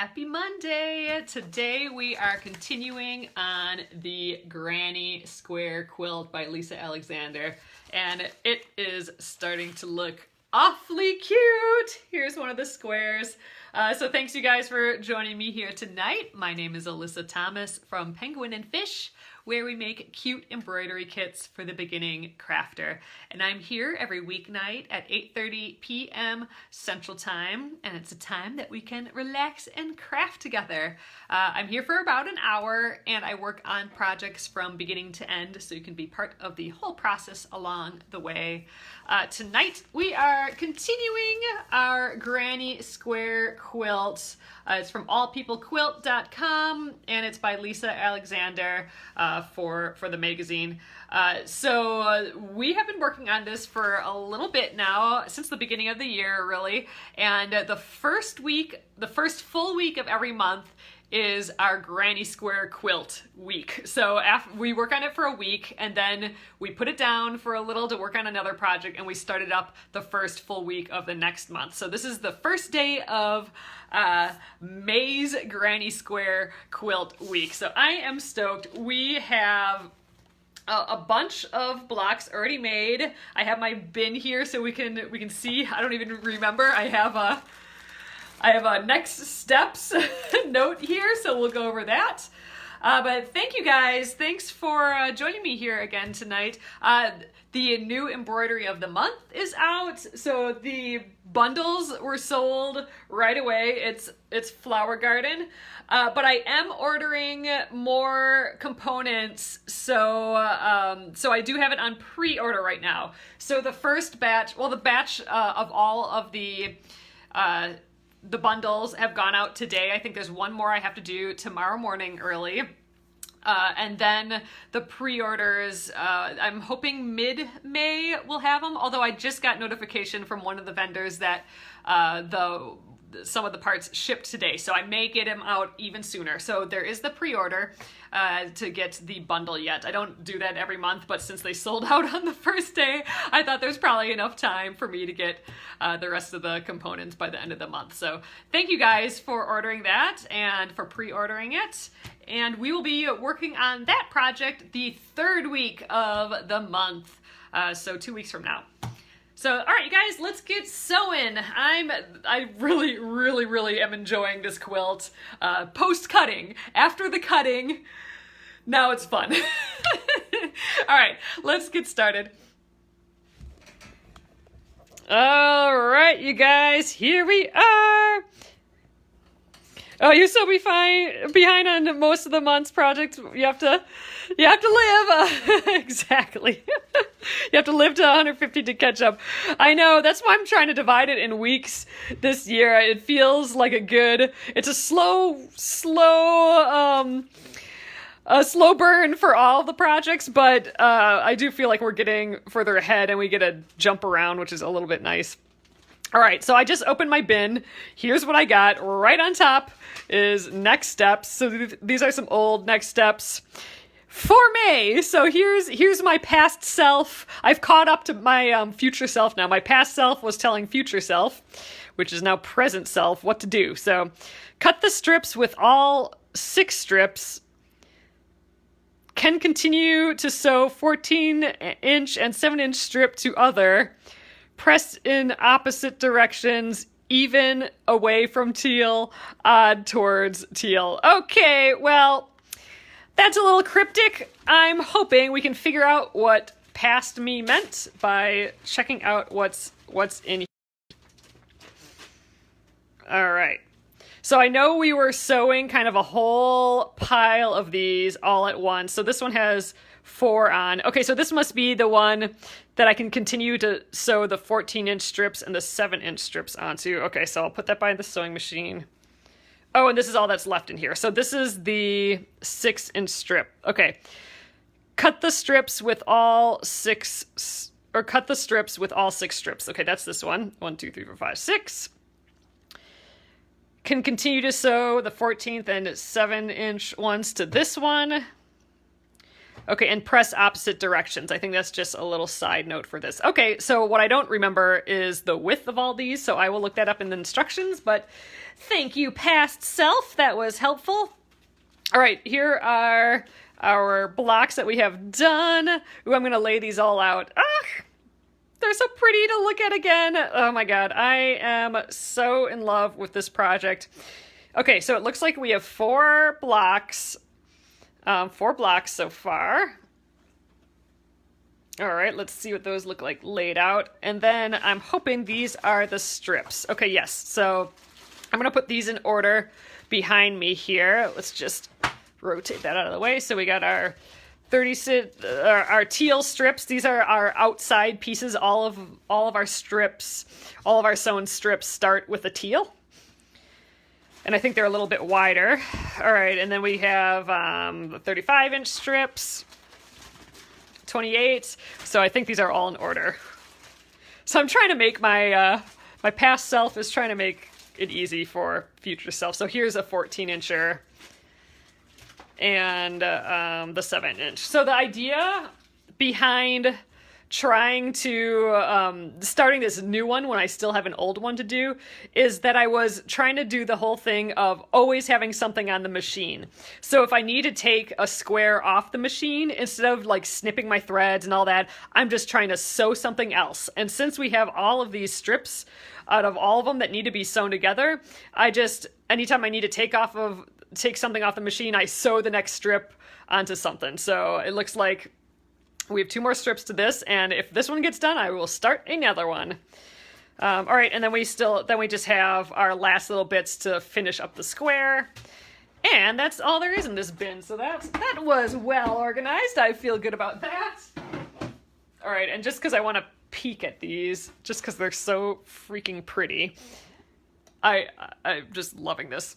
Happy Monday! Today we are continuing on the Granny Square quilt by Lissa Alexander, and it is starting to look awfully cute. Here's one of the squares. So thanks you guys for joining me here tonight. My name is Alyssa Thomas from Penguin and Fish, where we make cute embroidery kits for the beginning crafter. And I'm here every weeknight at 8:30 p.m. Central Time, and it's a time that we can relax and craft together. I'm here for about an hour, and I work on projects from beginning to end, so you can be part of the whole process along the way. Tonight we are continuing our Granny Square quilt. It's from allpeoplequilt.com, and it's by Lissa Alexander for the magazine. So we have been working on this for a little bit now, since the beginning of the year, really. And the first full week of every month is our Granny Square quilt week. So we work on it for a week, and then we put it down for a little to work on another project, and we started up the first full week of the next month. So this is the first day of May's Granny Square quilt week. So I am stoked. We have a bunch of blocks already made. I have my bin here so we can see. I don't even remember. I have a next steps note here, so we'll go over that. But thank you guys. Thanks for joining me here again tonight. The new embroidery of the month is out. So the bundles were sold right away. It's Flower Garden. But I am ordering more components, so I do have it on pre-order right now. So the first batch, well, the batch of all of the bundles have gone out today. I think there's one more I have to do tomorrow morning early. And then the pre-orders, I'm hoping mid-May we'll have them, although I just got notification from one of the vendors that some of the parts shipped today, so I may get them out even sooner. So there is the pre-order to get the bundle yet. I don't do that every month, but since they sold out on the first day, I thought there's probably enough time for me to get the rest of the components by the end of the month. So thank you guys for ordering that and for pre-ordering it. And we will be working on that project the third week of the month, so 2 weeks from now. So, all right, you guys, let's get sewing. I really am enjoying this quilt. Post-cutting, after the cutting, now it's fun. All right, let's get started. All right, you guys, here we are. Oh, you're so behind on most of the month's projects. You have to live. Exactly. You have to live to 150 to catch up. I know, that's why I'm trying to divide it in weeks this year. It feels like it's a slow burn for all the projects, but I do feel like we're getting further ahead and we get a jump around, which is a little bit nice. All right, so I just opened my bin. Here's what I got. Right on top is next steps. So these are some old next steps for May. So here's my past self. I've caught up to my future self now. My past self was telling future self, which is now present self, what to do. So cut the strips with all 6 strips. Can continue to sew 14-inch and 7-inch strip to other. Press in opposite directions, even away from teal, odd towards teal. Okay, well, that's a little cryptic. I'm hoping we can figure out what past me meant by checking out what's in here. All right. So I know we were sewing kind of a whole pile of these all at once. So this one has 4 on. Okay, so this must be the one that I can continue to sew the 14-inch strips and the 7-inch strips onto. Okay, so I'll put that by the sewing machine. Oh, and this is all that's left in here. So this is the 6-inch strip. Okay. Cut the strips with all 6 strips. Okay, that's this one. 1, 2, 3, 4, 5, 6. Can continue to sew the 14th and 7-inch ones to this one. Okay, and press opposite directions. I think that's just a little side note for this. Okay, so what I don't remember is the width of all these, so I will look that up in the instructions, but thank you, past self. That was helpful. All right, here are our blocks that we have done. Ooh, I'm going to lay these all out. Ah, they're so pretty to look at again. Oh my God, I am so in love with this project. Okay, so it looks like we have 4 blocks. 4 blocks so far. All right, let's see what those look like laid out. And then I'm hoping these are the strips. Okay, yes. So I'm going to put these in order behind me here. Let's just rotate that out of the way. So we got our our teal strips. These are our outside pieces. All of our strips, all of our sewn strips start with a teal. And I think they're a little bit wider. All right, and then we have the 35-inch strips, 28. So I think these are all in order. So I'm trying to make my past self is trying to make it easy for future self. So here's a 14-incher and the 7-inch. So the idea behind trying to starting this new one when I still have an old one to do is that I was trying to do the whole thing of always having something on the machine. So if I need to take a square off the machine, instead of like snipping my threads and all that, I'm just trying to sew something else. And since we have all of these strips out of all of them that need to be sewn together, anytime I need to take something off the machine, I sew the next strip onto something. So it looks like we have 2 more strips to this, and if this one gets done, I will start another one. All right, and then we just have our last little bits to finish up the square, and that's all there is in this bin. So that was well organized. I feel good about that. All right, and just because I want to peek at these, just because they're so freaking pretty, I'm just loving this.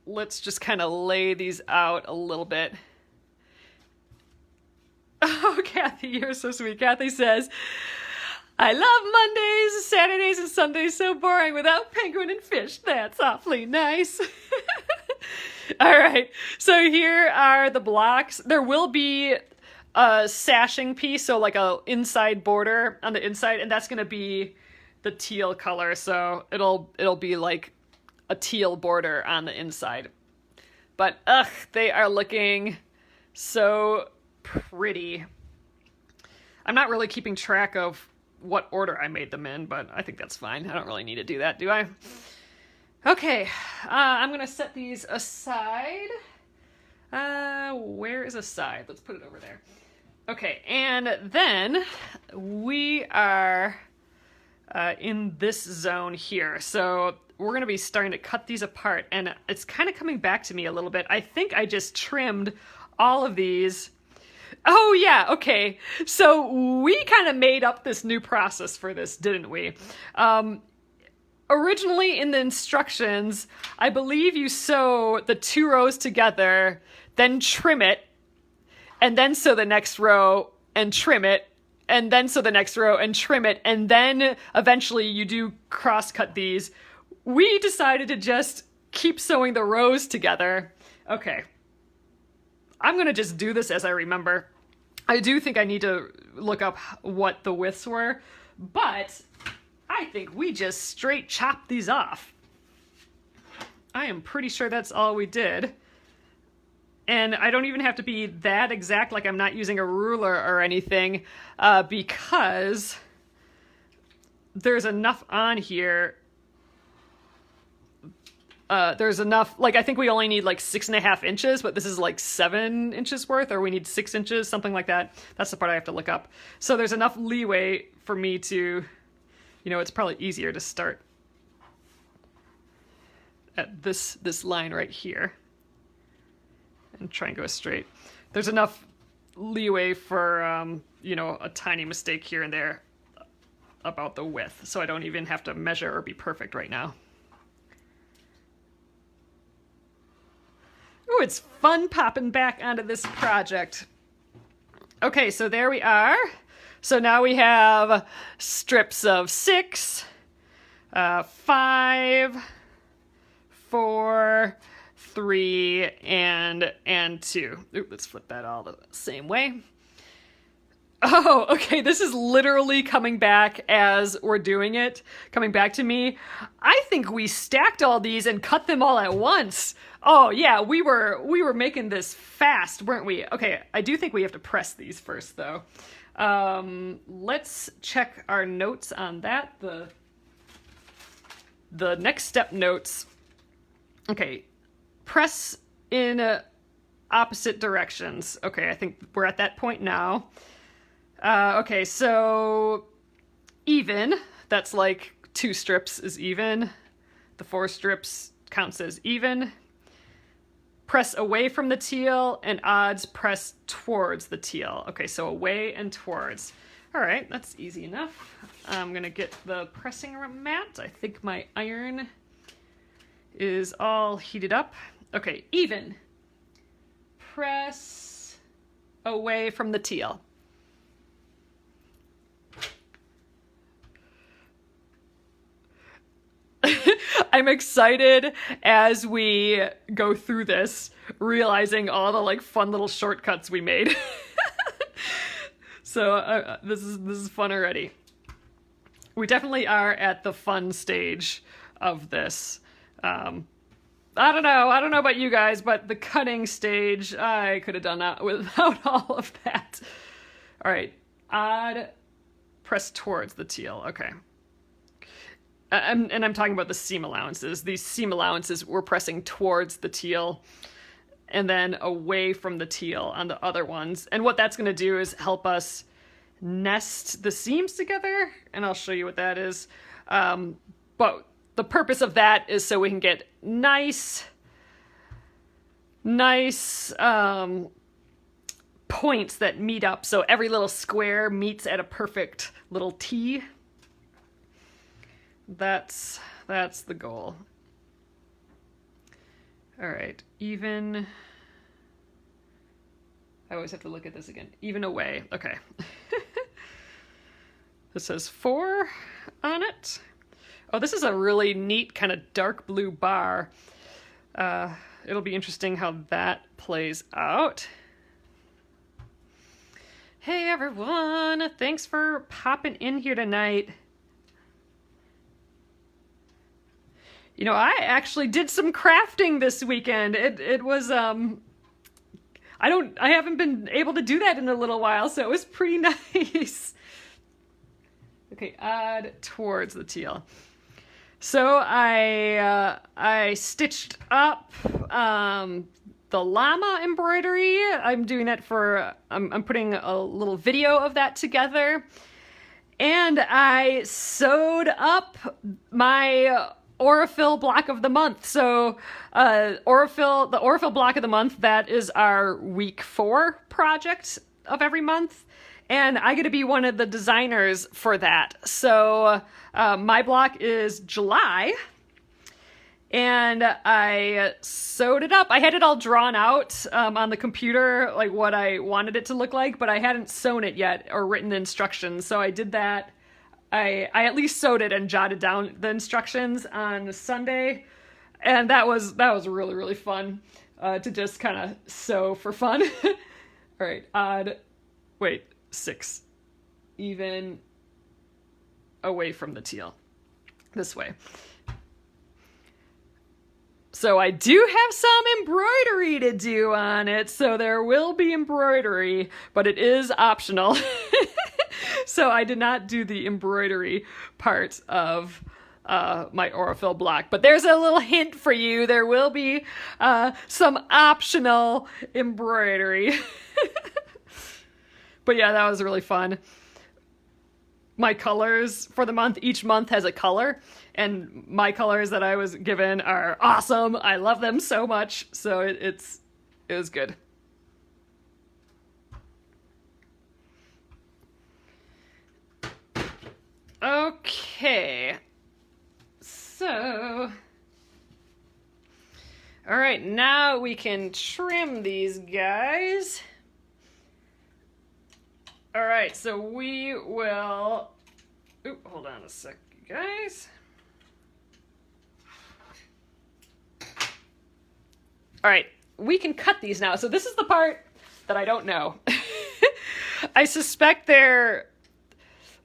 Let's just kind of lay these out a little bit. Oh, Kathy, you're so sweet. Kathy says, I love Mondays, Saturdays, and Sundays so boring without penguin and fish. That's awfully nice. All right, so here are the blocks. There will be a sashing piece, so like a inside border on the inside, and that's going to be the teal color, so it'll be like a teal border on the inside. But, they are looking so pretty. I'm not really keeping track of what order I made them in, but I think that's fine. I don't really need to do that, do I? Okay, I'm gonna set these aside. Where is aside? Let's put it over there. Okay, and then we are in this zone here. So we're going to be starting to cut these apart, and it's kind of coming back to me a little bit. I think I just trimmed all of these. Oh yeah, okay. So we kind of made up this new process for this, didn't we? Originally in the instructions, I believe you sew the 2 rows together, then trim it, and then sew the next row and trim it, and then sew the next row and trim it, and then eventually you do cross-cut these. We decided to just keep sewing the rows together. Okay. I'm going to just do this as I remember. I do think I need to look up what the widths were, but I think we just straight chopped these off. I am pretty sure that's all we did. And I don't even have to be that exact, like I'm not using a ruler or anything, because there's enough on here. There's enough, like I think we only need like 6.5 inches, but this is like 7 inches worth, or we need 6 inches, something like that. That's the part I have to look up. So there's enough leeway for me to, it's probably easier to start at this line right here and try and go straight. There's enough leeway for, a tiny mistake here and there about the width, so I don't even have to measure or be perfect right now. Ooh, it's fun popping back onto this project. Okay, so there we are. So now we have strips of 6, 5, 4, 3, and 2. Ooh, let's flip that all the same way. Oh, okay, this is literally coming back as we're doing it, coming back to me. I think we stacked all these and cut them all at once. Oh yeah, we were making this fast, weren't we? Okay, I do think we have to press these first though. Let's check our notes on that. The next step notes. Okay, press in opposite directions. Okay, I think we're at that point now. Okay, so even, that's like 2 strips is even. The 4 strips counts as even. Press away from the teal, and odds press towards the teal. Okay, so away and towards. All right, that's easy enough. I'm gonna get the pressing mat. I think my iron is all heated up. Okay, even. Press away from the teal. I'm excited as we go through this, realizing all the like fun little shortcuts we made. So this is fun already. We definitely are at the fun stage of this. I don't know about you guys, but the cutting stage, I could have done that without all of that. All right, odd, press towards the teal. Okay. And I'm talking about the seam allowances. These seam allowances we're pressing towards the teal and then away from the teal on the other ones. And what that's going to do is help us nest the seams together. And I'll show you what that is. But the purpose of that is so we can get nice points that meet up. So every little square meets at a perfect little T. That's the goal. All right, even. I always have to look at this again. Even away. Okay. This says 4 on it. Oh, this is a really neat kind of dark blue bar. It'll be interesting how that plays out. Hey everyone, thanks for popping in here tonight. You know, I actually did some crafting this weekend. It was, I haven't been able to do that in a little while, so it was pretty nice. Okay, odd towards the teal. So I stitched up, the llama embroidery. I'm doing that for, I'm putting a little video of that together. And I sewed up my Aurifil block of the month. So the Aurifil block of the month, that is our week 4 project of every month. And I get to be one of the designers for that. So my block is July. And I sewed it up. I had it all drawn out on the computer, like what I wanted it to look like, but I hadn't sewn it yet or written the instructions. So I did that. I at least sewed it and jotted down the instructions on Sunday, and that was really, really fun to just kind of sew for fun. All right, odd, wait, 6, even, away from the teal, this way. So I do have some embroidery to do on it, so there will be embroidery, but it is optional. So I did not do the embroidery part of my Aurifil block, but there's a little hint for you. There will be some optional embroidery. But yeah, that was really fun. My colors for the month, each month has a color, and my colors that I was given are awesome. I love them so much, so it was good. Okay, so, all right, now we can trim these guys. All right, so we will, hold on a sec, you guys. All right, we can cut these now. So this is the part that I don't know. I suspect they're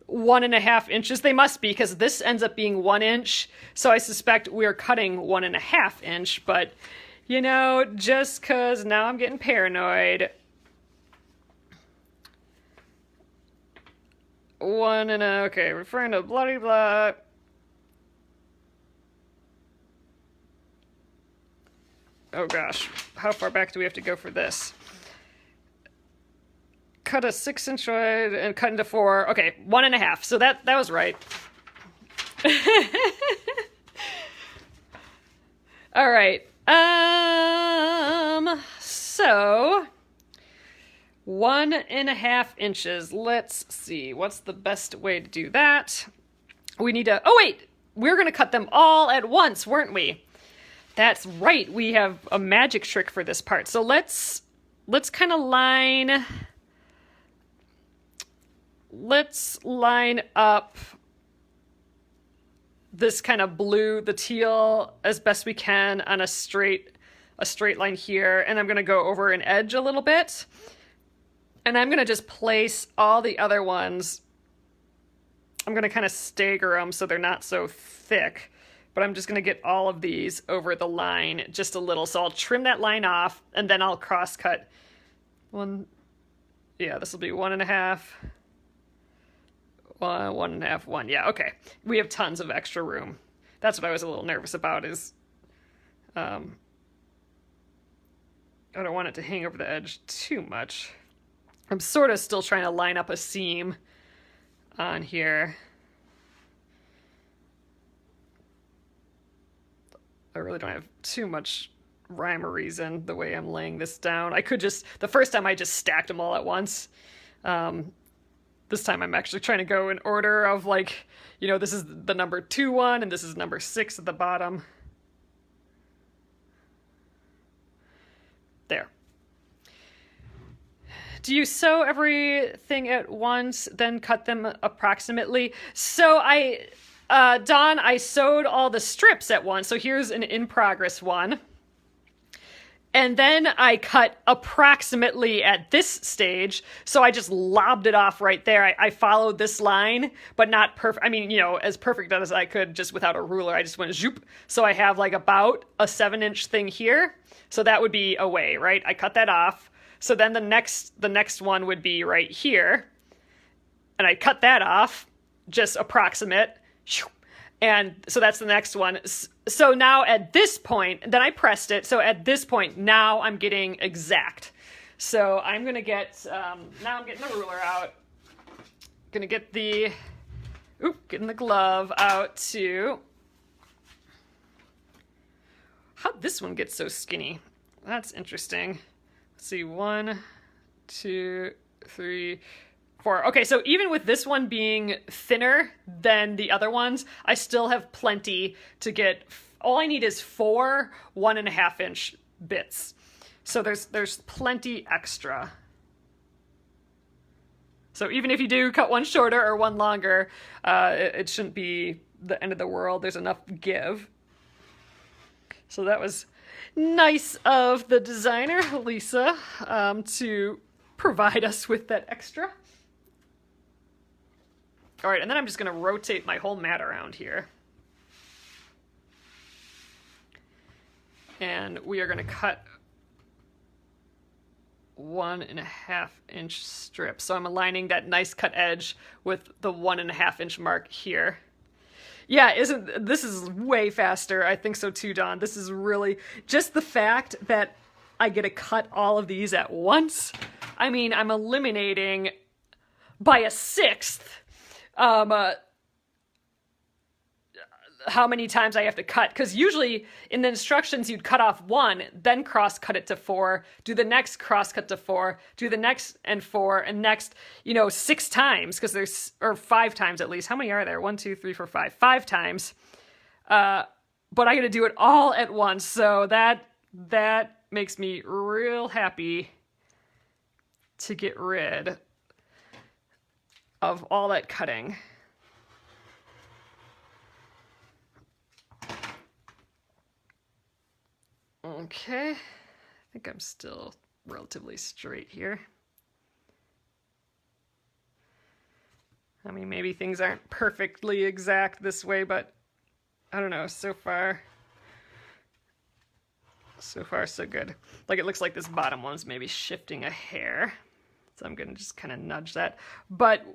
1.5 inches. They must be, because this ends up being 1 inch. So I suspect we're cutting 1.5 inch, but you know, just cause now I'm getting paranoid. Okay, referring to bloody blah. Oh gosh, how far back do we have to go for this? Cut a 6-inch wide and cut into 4. Okay, 1.5. So that was right. All right. So 1.5 inches. Let's see. What's the best way to do that? We need to. Oh wait, we're gonna cut them all at once, weren't we? That's right. We have a magic trick for this part. So let's kind of line. Let's line up this kind of blue, the teal, as best we can on a straight line here. And I'm going to go over an edge a little bit. And I'm going to just place all the other ones. I'm going to kind of stagger them so they're not so thick. But I'm just going to get all of these over the line just a little. So I'll trim that line off, and then I'll cross cut one. Yeah, this will be 1.5. 1.5, 1. Yeah, okay. We have tons of extra room. That's what I was a little nervous about is I don't want it to hang over the edge too much. I'm sort of still trying to line up a seam on here. I really don't have too much rhyme or reason the way I'm laying this down. I could just, the first time I just stacked them all at once. This time I'm actually trying to go in order of, like, you know, this is the number 2 one, and this is number 6 at the bottom. There. Do you sew everything at once, then cut them approximately? So Dawn, I sewed all the strips at once. So here's an in-progress one. And then I cut approximately at this stage. So I just lobbed it off right there. I followed this line, but not perfect. I mean, you know, as perfect as I could, just without a ruler. I just went zoop. So I have like about a 7-inch thing here. So that would be away, right? I cut that off. So then the next one would be right here. And I cut that off, just approximate. And so that's the next one. So now at this point, then I pressed it. So at this point, now I'm getting exact. So I'm going to get, now I'm getting the ruler out. Going to get getting the glove out too. How'd this one get so skinny? That's interesting. Let's see, 1, 2, 3, 4. Okay, so even with this one being thinner than the other ones, I still have plenty to get. All I need is 4 1.5-inch bits. So there's plenty extra. So even if you do cut one shorter or one longer, it shouldn't be the end of the world. There's enough give. So that was nice of the designer, Lissa, to provide us with that extra. All right, and then I'm just going to rotate my whole mat around here. And we are going to cut 1.5-inch strips. So I'm aligning that nice cut edge with the 1.5-inch mark here. Yeah, this is way faster. I think so too, Dawn. This is really just the fact that I get to cut all of these at once. I mean, I'm eliminating by a 1/6 how many times I have to cut, because usually in the instructions you'd cut off 1, then cross cut it to 4, do the next cross cut to 4, do the next and 4, and next, 6 times, because there's, or 5 times at least. How many are there? 1, 2, 3, 4, 5. 5 times. But I got to do it all at once, so that makes me real happy to get rid of all that cutting. Okay. think I'm still relatively straight here. I mean, maybe things aren't perfectly exact this way, but I don't know, so far so good. Like, it looks like this bottom one's maybe shifting a hair. So I'm gonna just kind of nudge that. But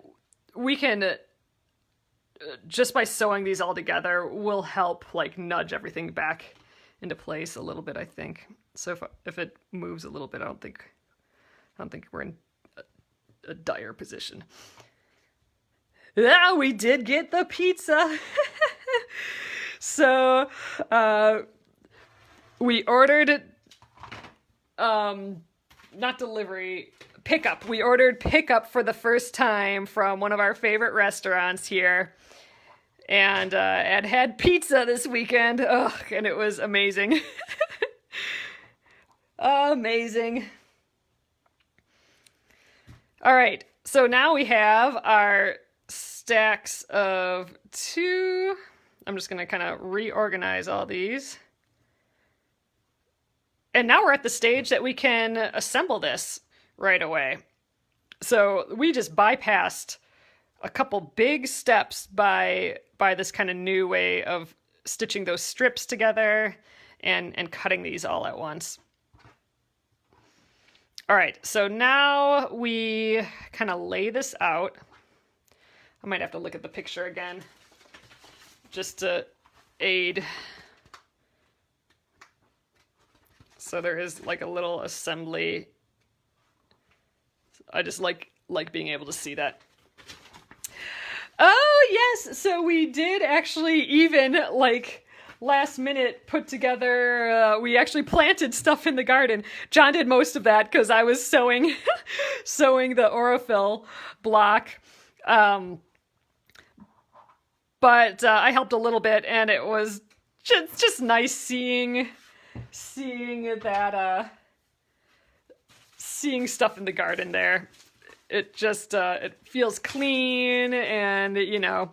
we can, just by sewing these all together, will help like nudge everything back into place a little bit, I think. So if it moves a little bit, I don't think we're in a dire position. Yeah, we did get the pizza. So we ordered not delivery, pickup. We ordered pickup for the first time from one of our favorite restaurants here, and had pizza this weekend. Ugh, and it was amazing. Amazing. All right, so now we have our stacks of 2. I'm just gonna kind of reorganize all these. And now we're at the stage that we can assemble this right away. So we just bypassed a couple big steps by this kind of new way of stitching those strips together and cutting these all at once. All right, so now we kind of lay this out. I might have to look at the picture again just to aid. So there is like a little assembly. I just like being able to see that. Oh, yes. So we did actually even like last minute put together, we actually planted stuff in the garden. John did most of that because I was sewing, sewing the Aurifil block. But I helped a little bit, and it was just nice seeing that, seeing stuff in the garden there. It just, it feels clean, and, you know,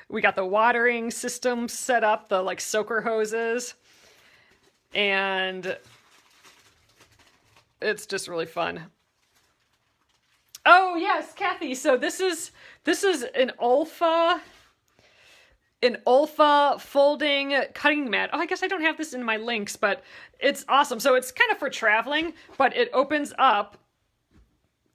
we got the watering system set up, the, like, soaker hoses, and it's just really fun. Oh, yes, Kathy, so this is an Olfa folding cutting mat. Oh, I guess I don't have this in my links, but it's awesome. So it's kind of for traveling, but it opens up,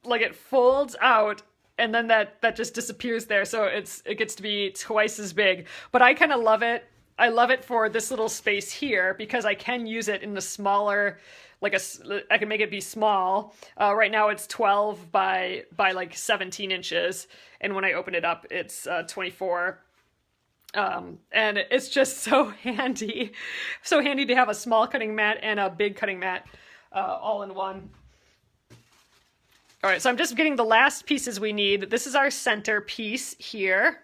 like it folds out, and then that just disappears there. So it gets to be twice as big. But I kind of love it. I love it for this little space here because I can use it in the smaller, like I can make it be small. Right now it's 12 by like 17 inches. And when I open it up, it's 24. And it's just so handy to have a small cutting mat and a big cutting mat, all in one. All right, so I'm just getting the last pieces we need. This is our center piece here.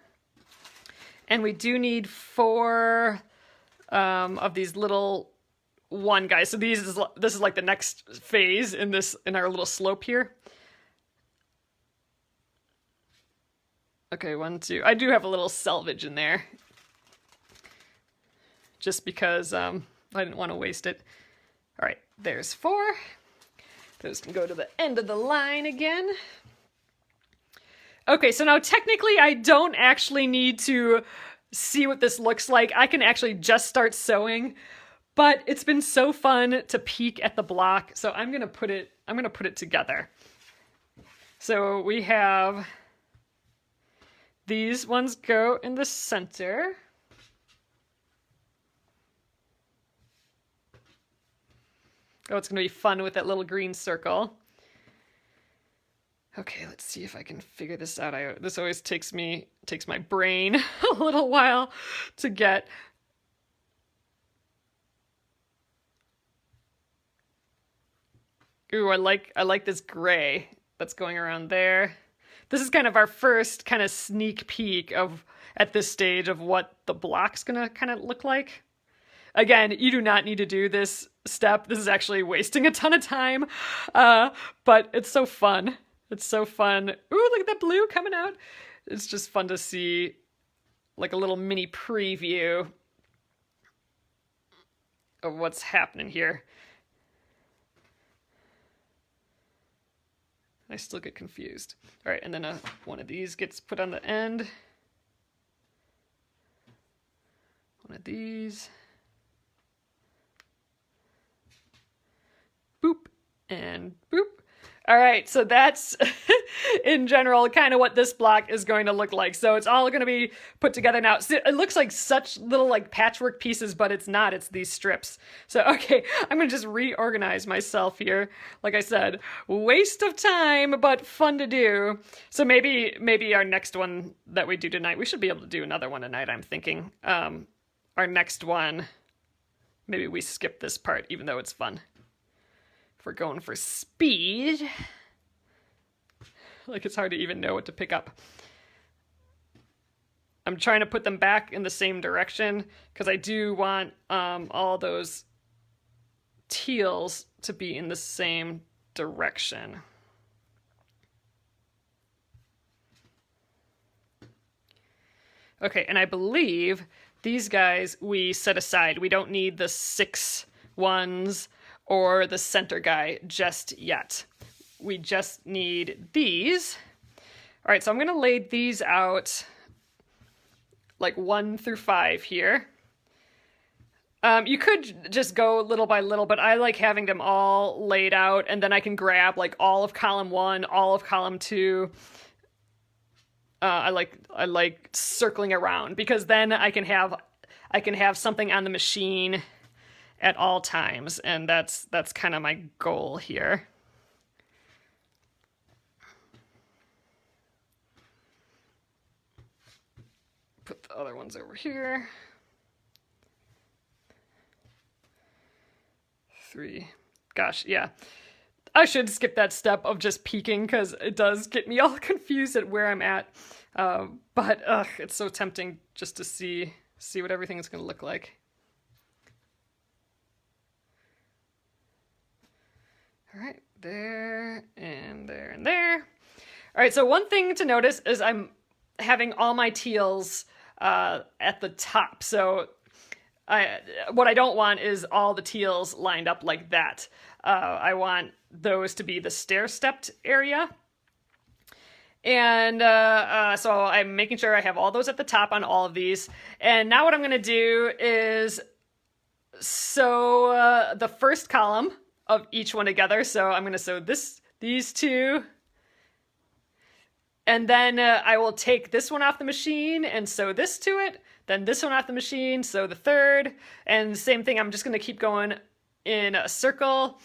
And we do need 4 of these little one guys. So this is like the next phase in our little slope here. Okay, 1, 2. I do have a little selvage in there. Just because I didn't want to waste it. All right, there's 4. Those can go to the end of the line again. Okay, so now technically I don't actually need to see what this looks like. I can actually just start sewing, but it's been so fun to peek at the block. So I'm gonna put it together. So we have these ones go in the center. Oh, it's gonna be fun with that little green circle. Okay, let's see if I can figure this out. This always takes my brain a little while to get. Ooh, I like this gray that's going around there. This is kind of our first kind of sneak peek at this stage of what the block's gonna kind of look like. Again, you do not need to do this step. This is actually wasting a ton of time, but it's so fun. It's so fun. Ooh, look at that blue coming out. It's just fun to see like a little mini preview of what's happening here. I still get confused. All right, and then one of these gets put on the end. One of these. Boop and boop. All right, so that's in general kind of what this block is going to look like. So it's all going to be put together now. So it looks like such little like patchwork pieces, but it's not. It's these strips. So, okay, I'm going to just reorganize myself here. Like I said, waste of time, but fun to do. So maybe our next one that we do tonight, we should be able to do another one tonight, I'm thinking. Our next one, maybe we skip this part, even though it's fun. If we're going for speed, like it's hard to even know what to pick up. I'm trying to put them back in the same direction because I do want all those teals to be in the same direction. Okay, and I believe these guys we set aside. We don't need the 6 ones or the center guy just yet. We just need these. All right, so I'm gonna lay these out like 1 through 5 here. You could just go little by little, but I like having them all laid out, and then I can grab like all of column 1, all of column 2. I like circling around because then I can have something on the machine at all times, and that's kind of my goal here. Put the other ones over here. 3. Gosh, yeah. I should skip that step of just peeking because it does get me all confused at where I'm at. But it's so tempting just to see what everything is going to look like. All right, there, and there, and there. All right, so one thing to notice is I'm having all my teals at the top. So what I don't want is all the teals lined up like that. I want those to be the stair-stepped area. And so I'm making sure I have all those at the top on all of these. And now what I'm going to do is sew the first column of each one together. So I'm going to sew these 2. And then I will take this one off the machine and sew this to it. Then this one off the machine, sew the 3rd. And same thing, I'm just going to keep going in a circle,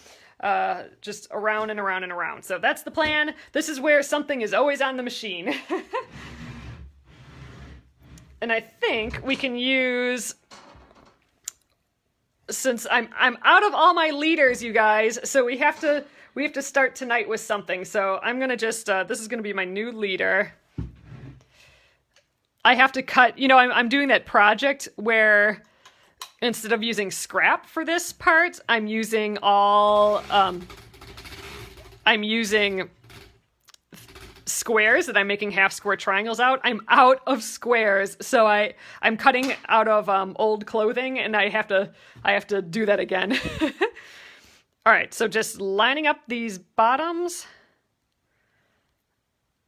just around and around and around. So that's the plan. This is where something is always on the machine. And I think we can use, since I'm out of all my leaders, you guys, so we have to start tonight with something. So I'm gonna just this is gonna be my new leader. I have to cut, I'm doing that project where instead of using scrap for this part, I'm using squares that I'm making half square triangles out. I'm out of squares, so I'm cutting out of old clothing, and I have to do that again. All right, so just lining up these bottoms.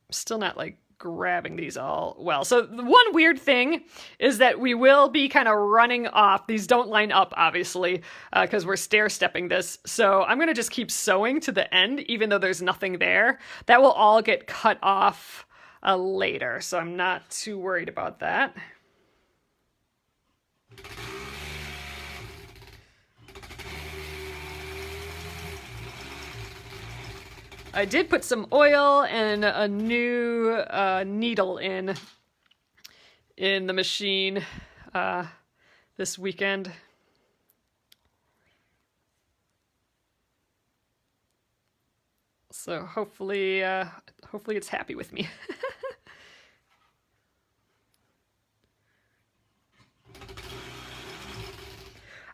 I'm still not like grabbing these all well. So the one weird thing is that we will be kind of running off. These don't line up, obviously, because we're stair-stepping this. So I'm going to just keep sewing to the end, even though there's nothing there. That will all get cut off later, so I'm not too worried about that. I did put some oil and a new needle in the machine this weekend. So hopefully it's happy with me.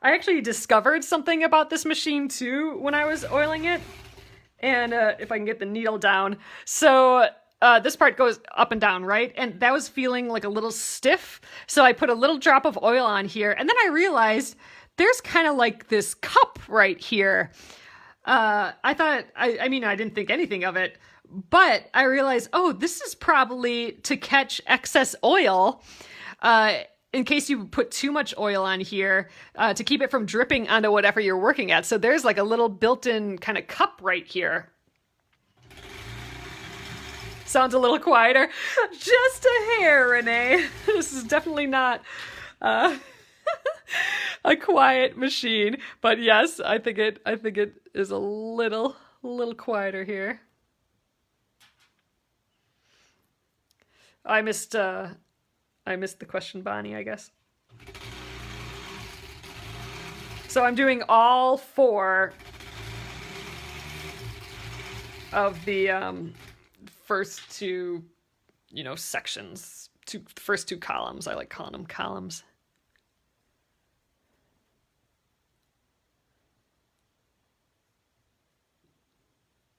I actually discovered something about this machine too when I was oiling it. And if I can get the needle down. So this part goes up and down, right? And that was feeling like a little stiff. So I put a little drop of oil on here. And then I realized there's kind of like this cup right here. I thought, I mean, I didn't think anything of it. But I realized, oh, this is probably to catch excess oil. In case you put too much oil on here, to keep it from dripping onto whatever you're working at. So there's like a little built-in kind of cup right here. Sounds a little quieter. Just a hair, Renee. This is definitely not a quiet machine. But yes, I think it is a little quieter here. I missed the question, Bonnie, I guess. So I'm doing all 4 of the first 2, sections. First 2 columns. I like calling them columns.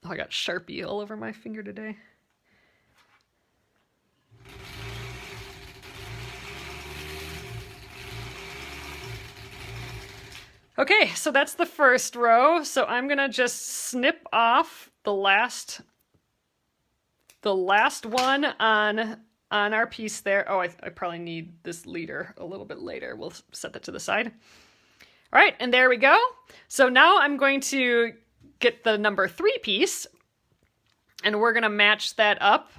Oh, I got Sharpie all over my finger today. Okay, so that's the first row. So I'm gonna just snip off the last one on our piece there. Oh, I probably need this leader a little bit later. We'll set that to the side. All right, and there we go. So now I'm going to get the number 3 piece, and we're gonna match that up,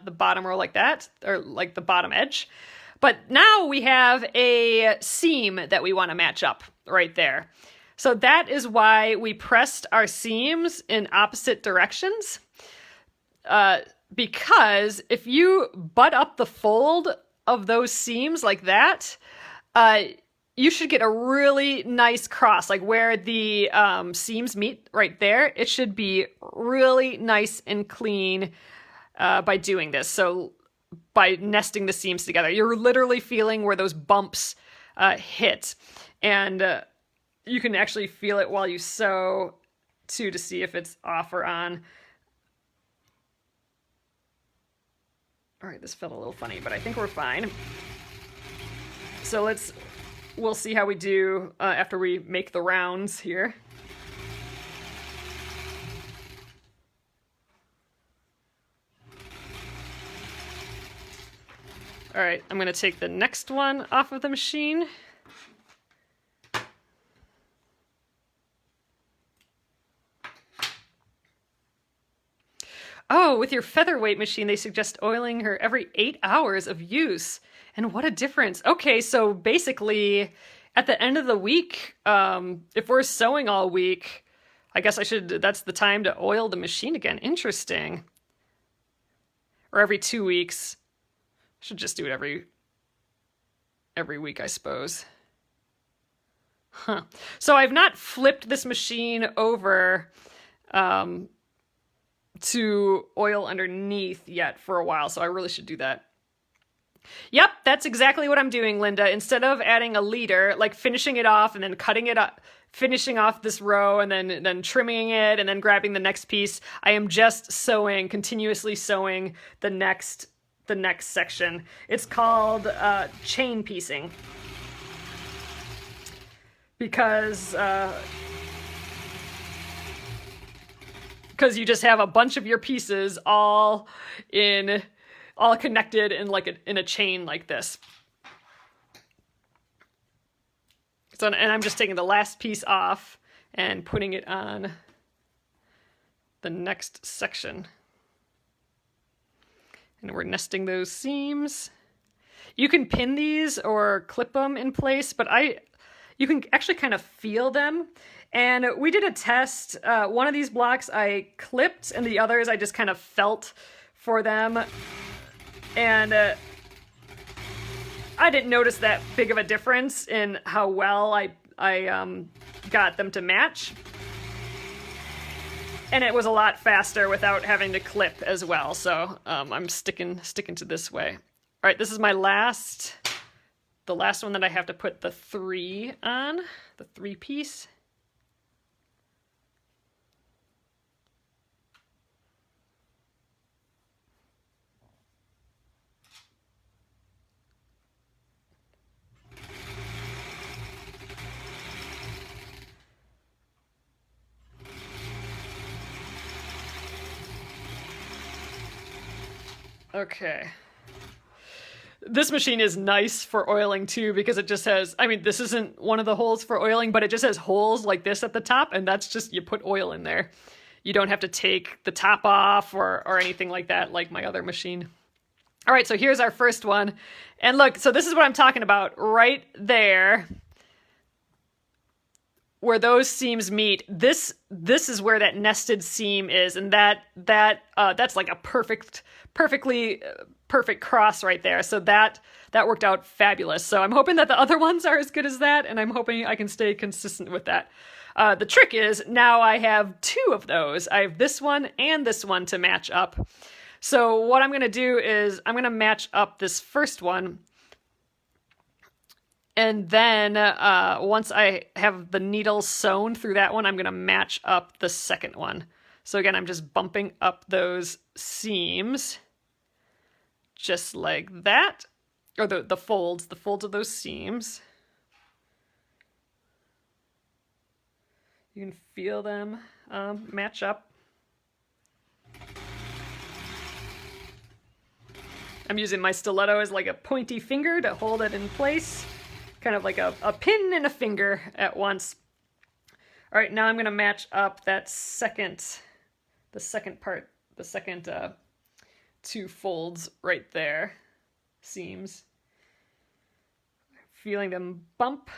the bottom row like that, or like the bottom edge. But now we have a seam that we want to match up right there. So that is why we pressed our seams in opposite directions. Because if you butt up the fold of those seams like that, you should get a really nice cross, like where the seams meet right there. It should be really nice and clean by doing this. So by nesting the seams together, you're literally feeling where those bumps hit. And you can actually feel it while you sew too, to see if it's off or on. All right, this felt a little funny, but I think we're fine. So we'll see how we do after we make the rounds here. All right, I'm gonna take the next one off of the machine. Oh, with your featherweight machine, they suggest oiling her every 8 hours of use. And what a difference. Okay, so basically, at the end of the week, if we're sewing all week, I guess that's the time to oil the machine again. Interesting. Or every 2 weeks. Should just do it every week, I suppose. Huh. So I've not flipped this machine over to oil underneath yet for a while, so I really should do that. Yep, that's exactly what I'm doing, Linda. Instead of adding a leader, like finishing it off and then cutting it up, finishing off this row and then trimming it and then grabbing the next piece, I am just continuously sewing the next section. It's called chain piecing, because you just have a bunch of your pieces all connected in a chain like this. So, and I'm just taking the last piece off and putting it on the next section. And we're nesting those seams. You can pin these or clip them in place, but you can actually kind of feel them. And we did a test. One of these blocks I clipped, and the others I just kind of felt for them. And I didn't notice that big of a difference in how well I got them to match. And it was a lot faster without having to clip as well. So I'm sticking to this way. All right, this is the last one that I have to put the 3 on, the 3 piece. Okay. This machine is nice for oiling too, because it just has, I mean, this isn't one of the holes for oiling, but it just has holes like this at the top, and that's just, you put oil in there. You don't have to take the top off or anything like that, like my other machine. All right, so here's our first one. And look, so this is what I'm talking about right there, where those seams meet. This is where that nested seam is, and that's like a perfectly perfect cross right there. So that worked out fabulous. So I'm hoping that the other ones are as good as that, and I'm hoping I can stay consistent with that. The trick is now I have two of those. I have this one and this one to match up. So what I'm going to do is I'm going to match up this first one. And then once I have the needle sewn through that one, I'm going to match up the second one. So again, I'm just bumping up those seams just like that, or the folds of those seams. You can feel them match up. I'm using my stiletto as like a pointy finger to hold it in place. Kind of like a pin and a finger at once. All right, now I'm going to match up that the second two folds right there, seams. Feeling them bump.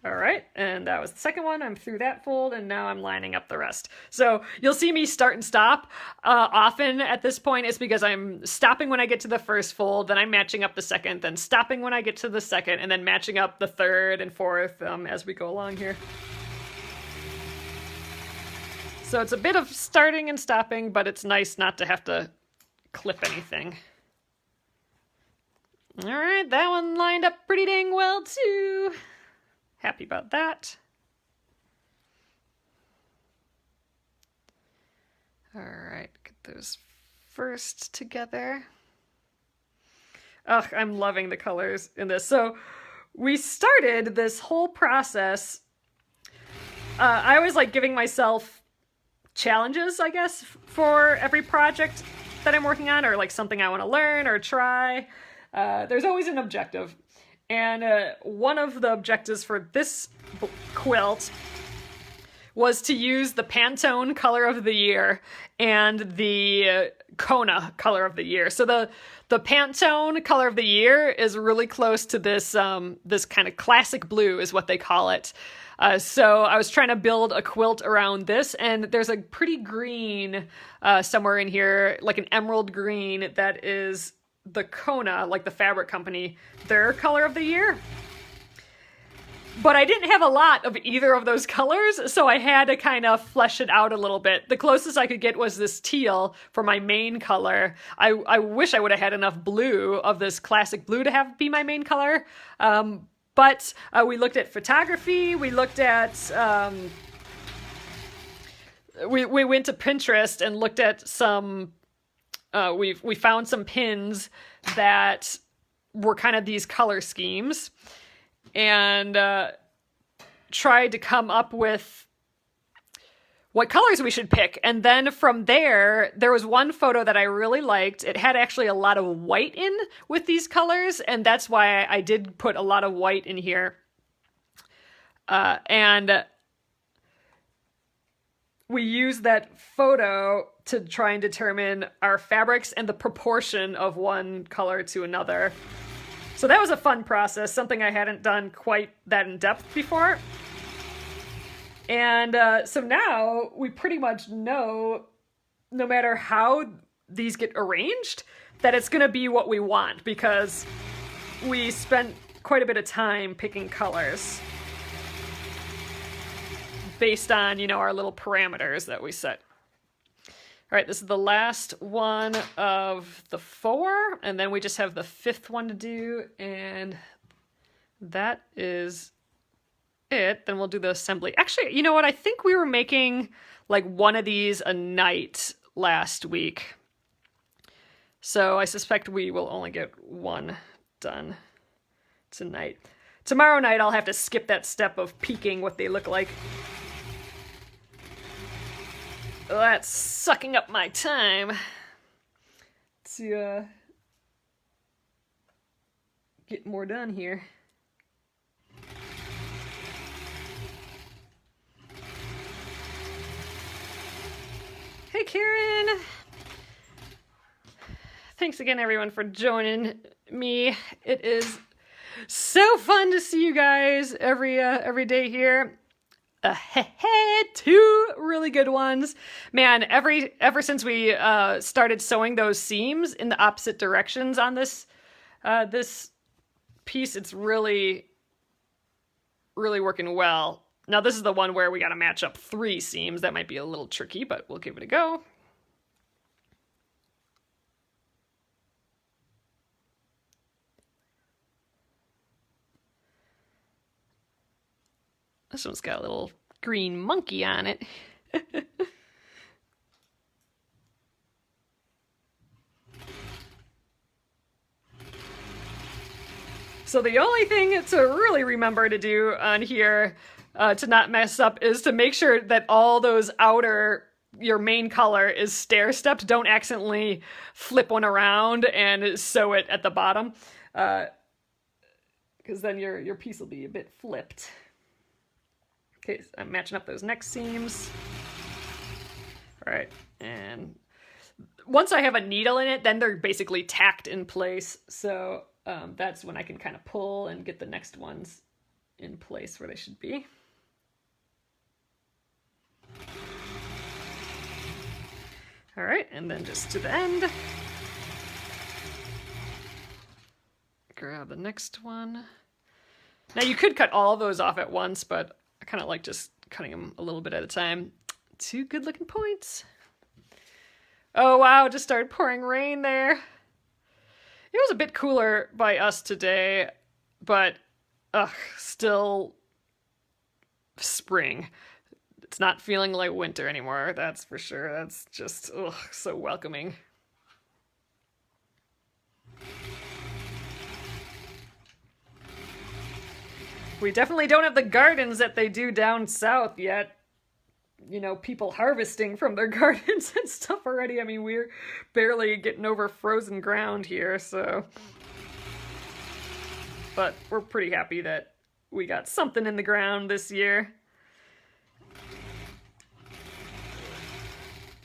All right, and that was the second one. I'm through that fold, and now I'm lining up the rest. So you'll see me start and stop. Often at this point, it's because I'm stopping when I get to the first fold, then I'm matching up the second, then stopping when I get to the second, and then matching up the third and fourth as we go along here. So it's a bit of starting and stopping, but it's nice not to have to clip anything. All right, that one lined up pretty dang well too. Happy about that. All right, get those first together. Ugh, I'm loving the colors in this. So we started this whole process. I always like giving myself challenges, I guess, for every project that I'm working on, or like something I want to learn or try. There's always an objective. And one of the objectives for this quilt was to use the Pantone color of the year and the Kona color of the year. So the Pantone color of the year is really close to this this kind of classic blue is what they call it. So I was trying to build a quilt around this, and there's a pretty green somewhere in here, like an emerald green, that is the Kona, like the fabric company, their color of the year. But I didn't have a lot of either of those colors, so I had to kind of flesh it out a little bit. The closest I could get was this teal for my main color. I wish I would have had enough blue of this classic blue to be my main color. But we looked at photography, we looked at... we went to Pinterest and looked at some... we found some pins that were kind of these color schemes, and tried to come up with what colors we should pick. And then from there was one photo that I really liked. It had actually a lot of white in with these colors, and that's why I did put a lot of white in here. And we used that photo to try and determine our fabrics and the proportion of one color to another. So that was a fun process, something I hadn't done quite that in depth before. And so now we pretty much know, no matter how these get arranged, that it's going to be what we want, because we spent quite a bit of time picking colors based on, you know, our little parameters that we set. All right, this is the last one of the 4, and then we just have the 5th one to do, and that is it. Then we'll do the assembly. Actually, you know what? I think we were making like one of these a night last week. So I suspect we will only get one done tonight. Tomorrow night, I'll have to skip that step of peeking what they look like. that's sucking up my time to get more done here. Hey, Karen! Thanks again, everyone, for joining me. It is so fun to see you guys every day here. Two really good ones. Man, ever since we started sewing those seams in the opposite directions on this piece, it's really working well. Now this is the one where we got to match up 3 seams. That might be a little tricky, but we'll give it a go. This one's got a little green monkey on it. So the only thing to really remember to do on here to not mess up is to make sure that all those your main color is stair-stepped. Don't accidentally flip one around and sew it at the bottom, because then your piece will be a bit flipped. Okay, so I'm matching up those next seams. All right, and once I have a needle in it, then they're basically tacked in place. So that's when I can kind of pull and get the next ones in place where they should be. All right, and then just to the end. Grab the next one. Now you could cut all of those off at once, but I kind of like just cutting them a little bit at a time. 2 good looking points. Oh wow, just started pouring rain there. It was a bit cooler by us today, but still spring. It's not feeling like winter anymore, that's for sure. That's just so welcoming. We definitely don't have the gardens that they do down south yet. You know, people harvesting from their gardens and stuff already. I mean, we're barely getting over frozen ground here, so. But we're pretty happy that we got something in the ground this year.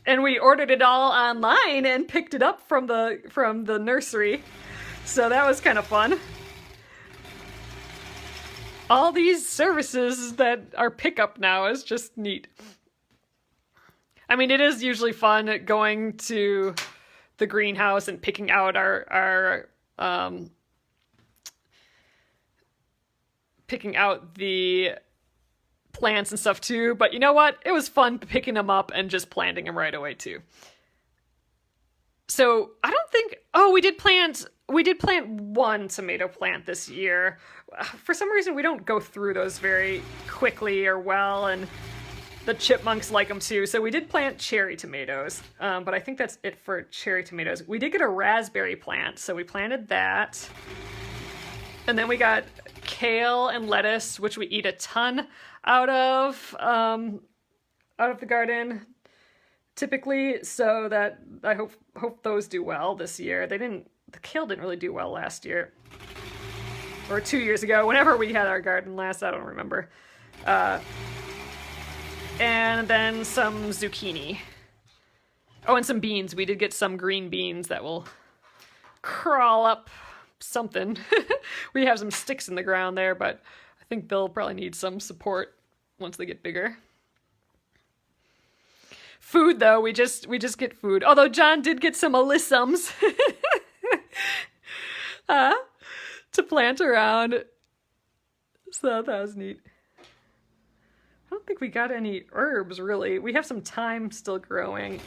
And we ordered it all online and picked it up from the nursery. So that was kind of fun. All these services that are pickup now is just neat. I mean, it is usually fun going to the greenhouse and picking out our picking out the plants and stuff too, but you know what? It was fun picking them up and just planting them right away too. So I don't think, we did plant 1 tomato plant this year. For some reason, we don't go through those very quickly or well, and the chipmunks like them too. So we did plant cherry tomatoes, but I think that's it for cherry tomatoes. We did get a raspberry plant, so we planted that. And then we got kale and lettuce, which we eat a ton out of the garden typically, so that I hope those do well this year. The kale didn't really do well last year, or 2 years ago, whenever we had our garden last, I don't remember. And then some zucchini. Oh, and some beans. We did get some green beans that will crawl up something. We have some sticks in the ground there, but I think they'll probably need some support once they get bigger. Food, though, we just get food. Although John did get some alyssums to plant around, so that was neat. I don't think we got any herbs, really. We have some thyme still growing.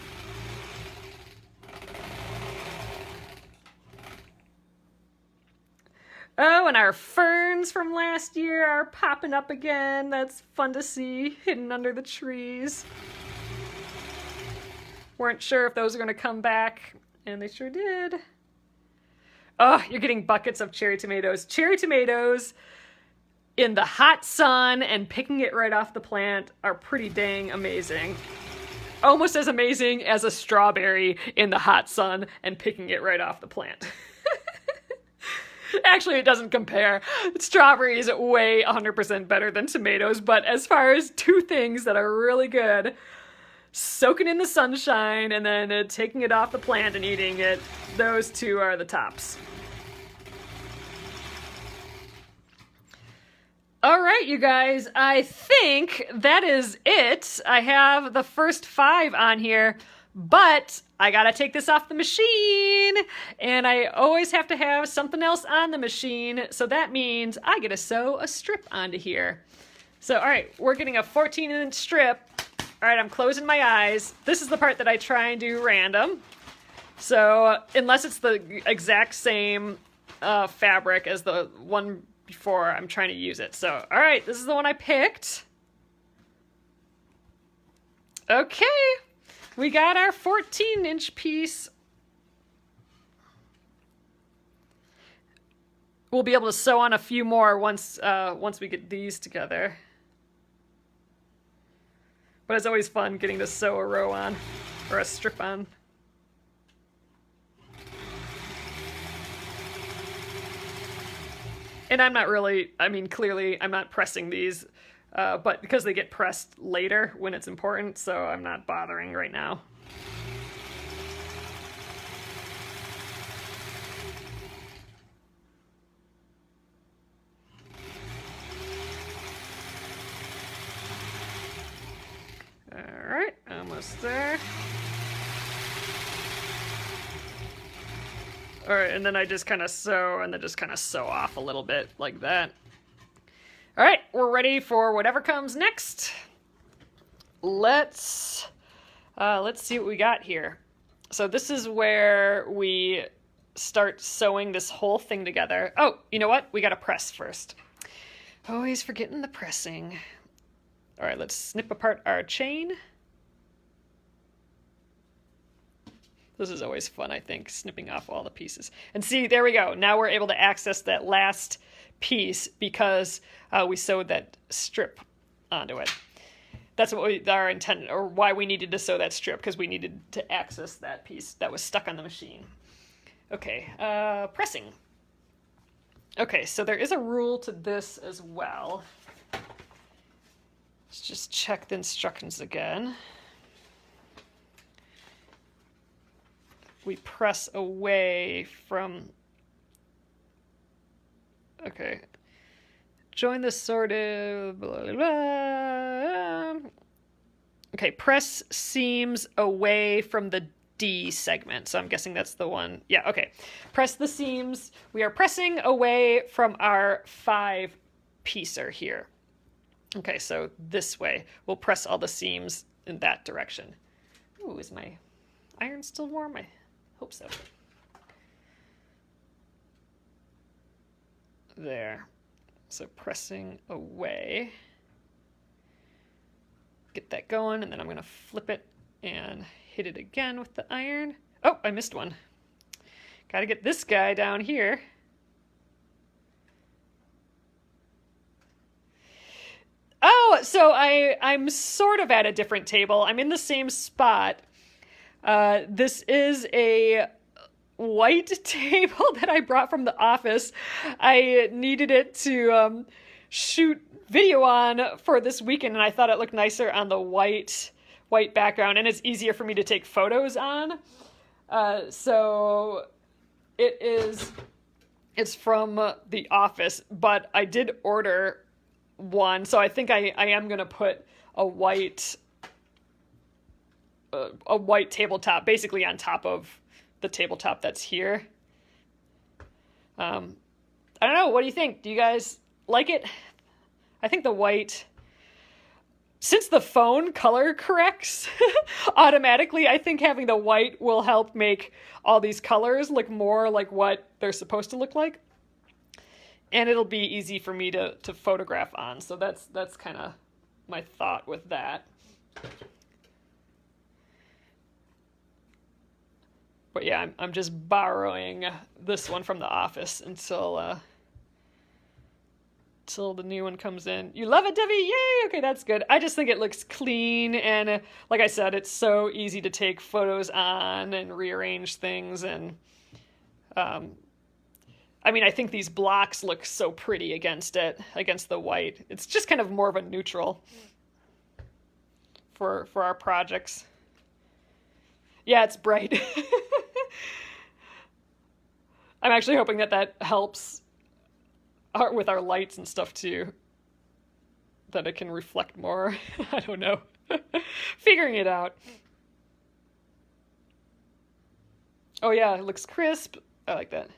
Oh, and our ferns from last year are popping up again. That's fun to see, hidden under the trees. Weren't sure if those are going to come back, and they sure did. Oh, you're getting buckets of cherry tomatoes. Cherry tomatoes in the hot sun and picking it right off the plant are pretty dang amazing. almost as amazing as a strawberry in the hot sun and picking it right off the plant. Actually, it doesn't compare. Strawberry is way 100% better than tomatoes, but as far as two things that are really good, soaking in the sunshine and then taking it off the plant and eating it, those two are the tops. All right, you guys, I think that is it. I have the first 5 on here, but I gotta take this off the machine, and I always have to have something else on the machine, so that means I get to sew a strip onto here. So, all right, we're getting a 14-inch strip. All right, I'm closing my eyes. This is the part that I try and do random. So, unless it's the exact same fabric as the one before, I'm trying to use it. So, all right, this is the one I picked. Okay, we got our 14-inch piece. We'll be able to sew on a few more once we get these together. But it's always fun getting to sew a row on, or a strip on. And I'm not really, I mean, clearly I'm not pressing these, but because they get pressed later when it's important, so I'm not bothering right now. All right, almost there. All right, and then I just kind of sew, and then just kind of sew off a little bit like that. All right, we're ready for whatever comes next. Let's see what we got here. So this is where we start sewing this whole thing together. Oh, you know what? We got to press first. Always forgetting the pressing. All right, let's snip apart our chain. This is always fun, I think, snipping off all the pieces. And see, there we go. Now we're able to access that last piece because we sewed that strip onto it. That's what our intent, or why we needed to sew that strip, because we needed to access that piece that was stuck on the machine. Okay, pressing. Okay, so there is a rule to this as well. Let's just check the instructions again. We press away from, okay, join the sorted, blah, blah, blah. Okay, press seams away from the D segment. So I'm guessing that's the one. Yeah, okay. Press the seams. We are pressing away from our 5-piecer here. Okay, so this way. We'll press all the seams in that direction. Ooh, is my iron still warm? I hope so. There. So pressing away. Get that going, and then I'm going to flip it and hit it again with the iron. Oh, I missed one. Got to get this guy down here. Oh, so I'm sort of at a different table. I'm in the same spot. This is a white table that I brought from the office. I needed it to shoot video on for this weekend, and I thought it looked nicer on the white background, and it's easier for me to take photos on. So it's from the office, but I did order one, so I think I am gonna put a white tabletop basically on top of the tabletop that's here. I don't know, what do you think? Do you guys like it? I think the white, since the phone color corrects automatically, I think having the white will help make all these colors look more like what they're supposed to look like. And it'll be easy for me to photograph on. So that's kind of my thought with that. But yeah, I'm just borrowing this one from the office until till the new one comes in. You love it, Debbie? Yay! Okay, that's good. I just think it looks clean, and like I said, it's so easy to take photos on and rearrange things, and I mean, I think these blocks look so pretty against it, against the white. It's just kind of more of a neutral for our projects. Yeah, it's bright. I'm actually hoping that helps with our lights and stuff too. That it can reflect more. I don't know. Figuring it out. Oh yeah, it looks crisp. I like that.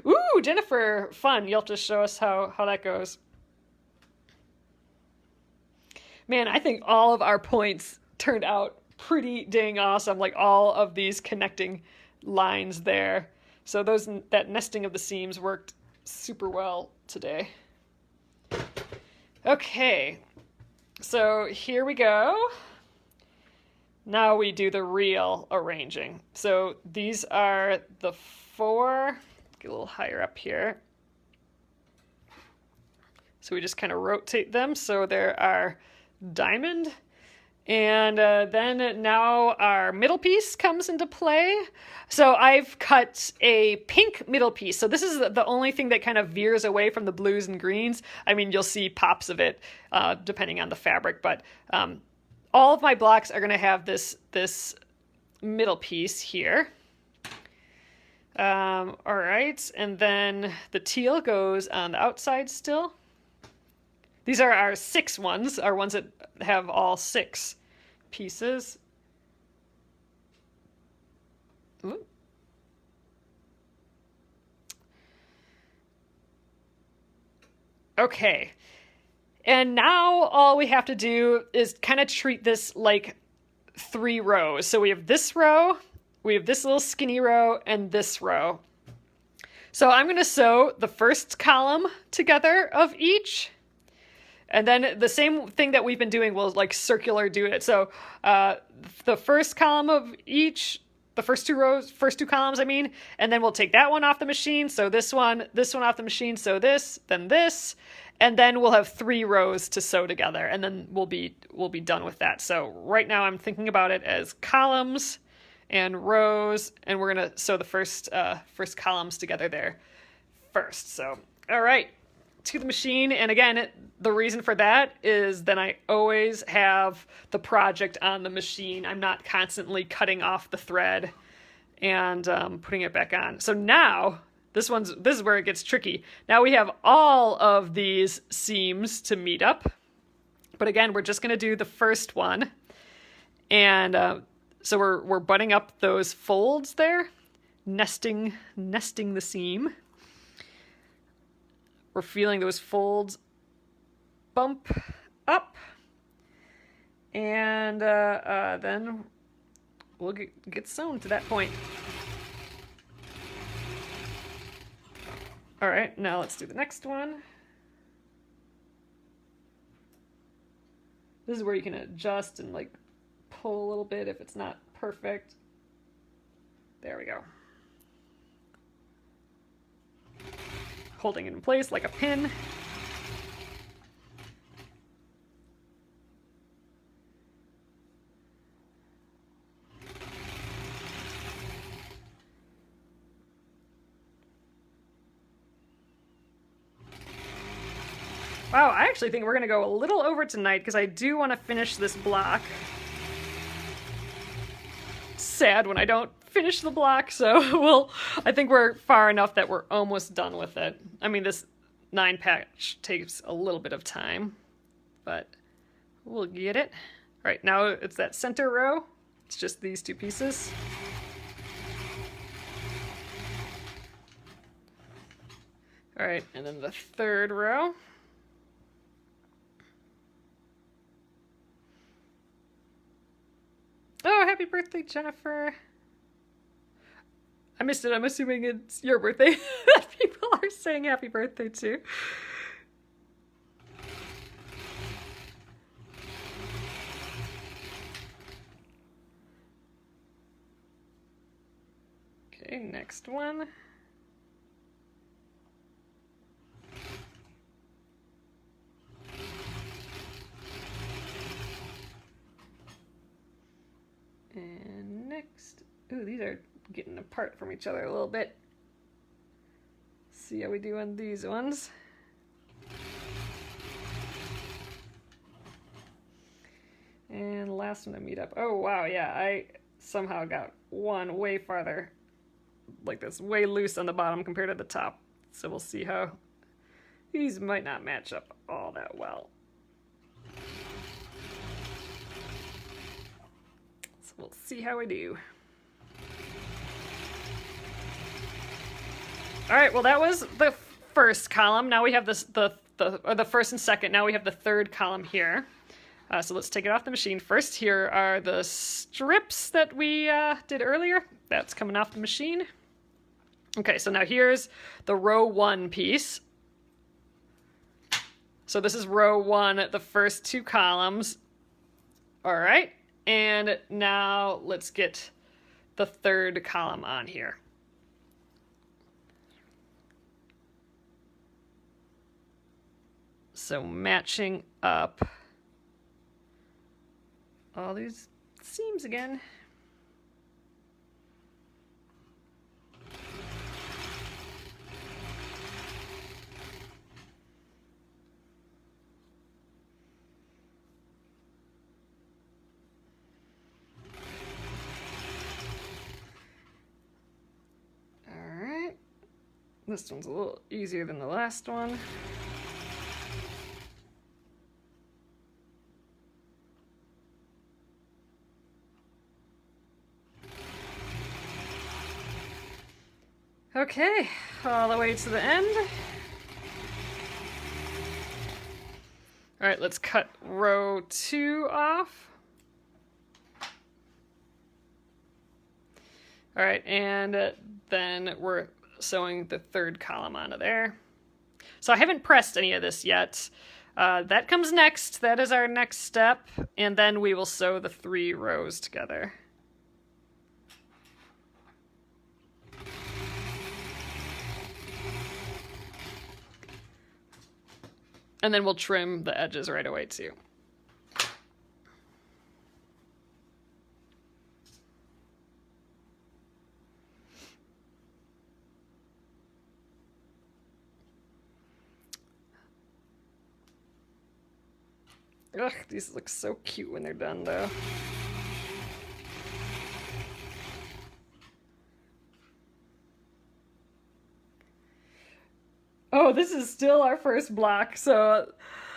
Ooh, Jennifer, fun. You'll have to show us how that goes. Man, I think all of our points turned out pretty dang awesome. Like all of these connecting lines there. So that nesting of the seams worked super well today. Okay, so here we go. Now we do the real arranging. So these are the 4, get a little higher up here. So we just kind of rotate them so there are diamond. And then now our middle piece comes into play. So I've cut a pink middle piece. So this is the only thing that kind of veers away from the blues and greens. I mean, you'll see pops of it depending on the fabric, but all of my blocks are going to have this middle piece here. All right, and then the teal goes on the outside still. These are our 6 ones, our ones that have all 6 pieces. Ooh. Okay. And now all we have to do is kind of treat this like 3 rows. So we have this row, we have this little skinny row, and this row. So I'm going to sew the first column together of each. And then the same thing that we've been doing, we'll like circular do it. So the first column of each, the first 2 columns, I mean, and then we'll take that one off the machine. So this one off the machine. So this, and then we'll have 3 rows to sew together, and then we'll be done with that. So right now I'm thinking about it as columns and rows, and we're gonna sew the first columns together there first. So all right. To the machine, and again, the reason for that is then I always have the project on the machine. I'm not constantly cutting off the thread and putting it back on. So now this is where it gets tricky. Now we have all of these seams to meet up, but again, we're just going to do the first one, and so we're butting up those folds there, nesting the seam. We're feeling those folds bump up, and then we'll get sewn to that point. All right, now let's do the next one. This is where you can adjust and like pull a little bit if it's not perfect. There we go. Holding it in place like a pin. Wow, I actually think we're going to go a little over tonight because I do want to finish this block. Sad when I don't finish the block, so I think we're far enough that we're almost done with it. I mean, this 9 patch takes a little bit of time, but we'll get it. All right, now it's that center row. It's just these 2 pieces. All right, and then the 3rd row. Oh, happy birthday, Jennifer. I missed it. I'm assuming it's your birthday. People are saying happy birthday too. Okay, next one. Ooh, these are getting apart from each other a little bit. See how we do on these ones. And last one to meet up. Oh wow, yeah, I somehow got one way farther, like this, way loose on the bottom compared to the top. So we'll see how these might not match up all that well. So we'll see how we do. All right, well that was the first column. Now we have this, the first and second. Now we have the third column here. So let's take it off the machine. First, here are the strips that we did earlier. That's coming off the machine. Okay, so now here's the row 1 piece. So this is row 1, the first 2 columns. All right, and now let's get the third column on here. So matching up all these seams again. All right. This one's a little easier than the last one. Okay, all the way to the end. All right, let's cut row 2 off. All right, and then we're sewing the third column onto there. So I haven't pressed any of this yet. That comes next. That is our next step. And then we will sew the 3 rows together. And then we'll trim the edges right away too. Ugh, these look so cute when they're done though. Oh, this is still our first block, so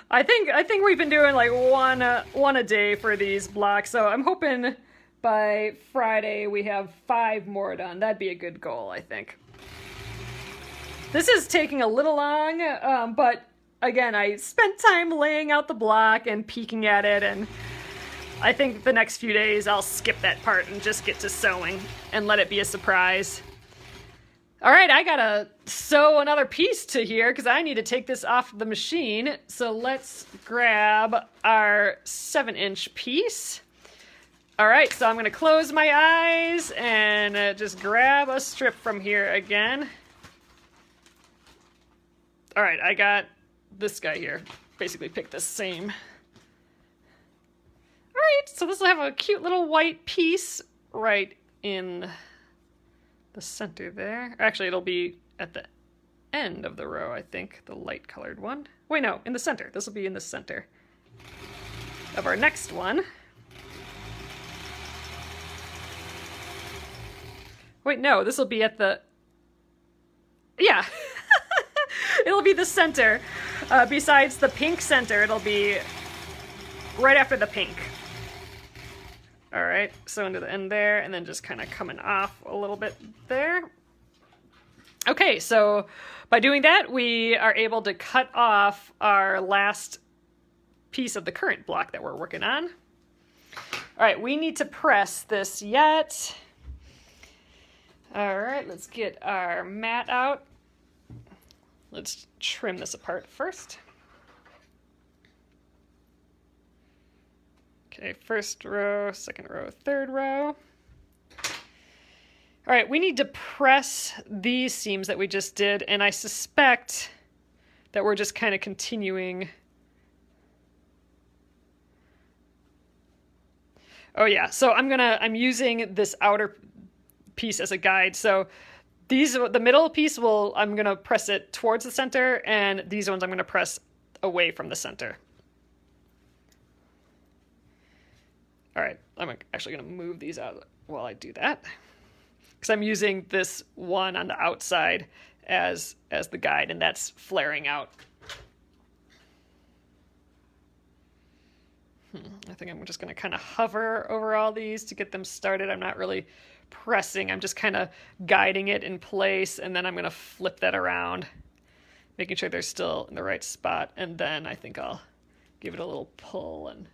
I think we've been doing like one a day for these blocks. So I'm hoping by Friday we have 5 more done. That'd be a good goal, I think. This is taking a little long, but again, I spent time laying out the block and peeking at it, and I think the next few days I'll skip that part and just get to sewing and let it be a surprise. All right, I gotta sew another piece to here because I need to take this off the machine. So let's grab our 7-inch piece. All right, so I'm gonna close my eyes and just grab a strip from here again. All right, I got this guy here. Basically picked the same. All right, so this will have a cute little white piece right in the center there. Actually, it'll be at the end of the row, I think, the light colored one. Wait, no, in the center. This will be in the center of our next one. Wait, no, this will be at the, yeah. It'll be the center. Besides the pink center, it'll be right after the pink. All right, so into the end there, and then just kind of coming off a little bit there. Okay, so by doing that, we are able to cut off our last piece of the current block that we're working on. All right, we need to press this yet. All right, let's get our mat out. Let's trim this apart first. Okay, first row, second row, third row. All right, we need to press these seams that we just did, and I suspect that we're just kind of continuing. Oh yeah, so I'm using this outer piece as a guide. So the middle piece I'm going to press it towards the center, and these ones I'm going to press away from the center. All right, I'm actually going to move these out while I do that, because I'm using this one on the outside as the guide, and that's flaring out. I think I'm just going to kind of hover over all these to get them started. I'm not really pressing. I'm just kind of guiding it in place, and then I'm going to flip that around, making sure they're still in the right spot, and then I think I'll give it a little pull and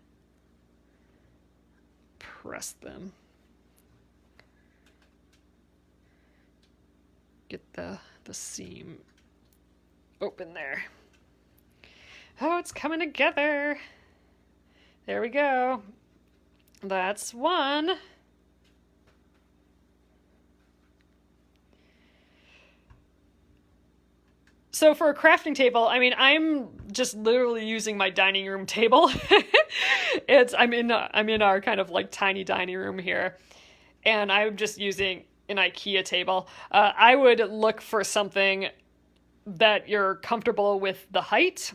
press them. Get the seam open there. Oh, it's coming together. There we go. That's one. So for a crafting table, I mean, I'm just literally using my dining room table. I'm in our kind of like tiny dining room here, and I'm just using an IKEA table. I would look for something that you're comfortable with the height,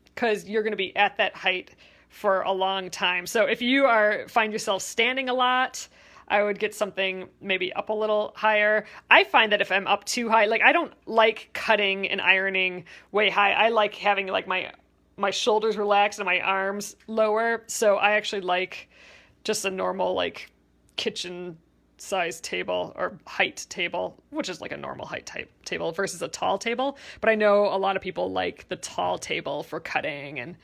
because you're going to be at that height for a long time. So if you find yourself standing a lot, I would get something maybe up a little higher. I find that if I'm up too high, like I don't like cutting and ironing way high. I like having like my shoulders relaxed and my arms lower. So I actually like just a normal like kitchen size table or height table, which is like a normal height type table versus a tall table. But I know a lot of people like the tall table for cutting and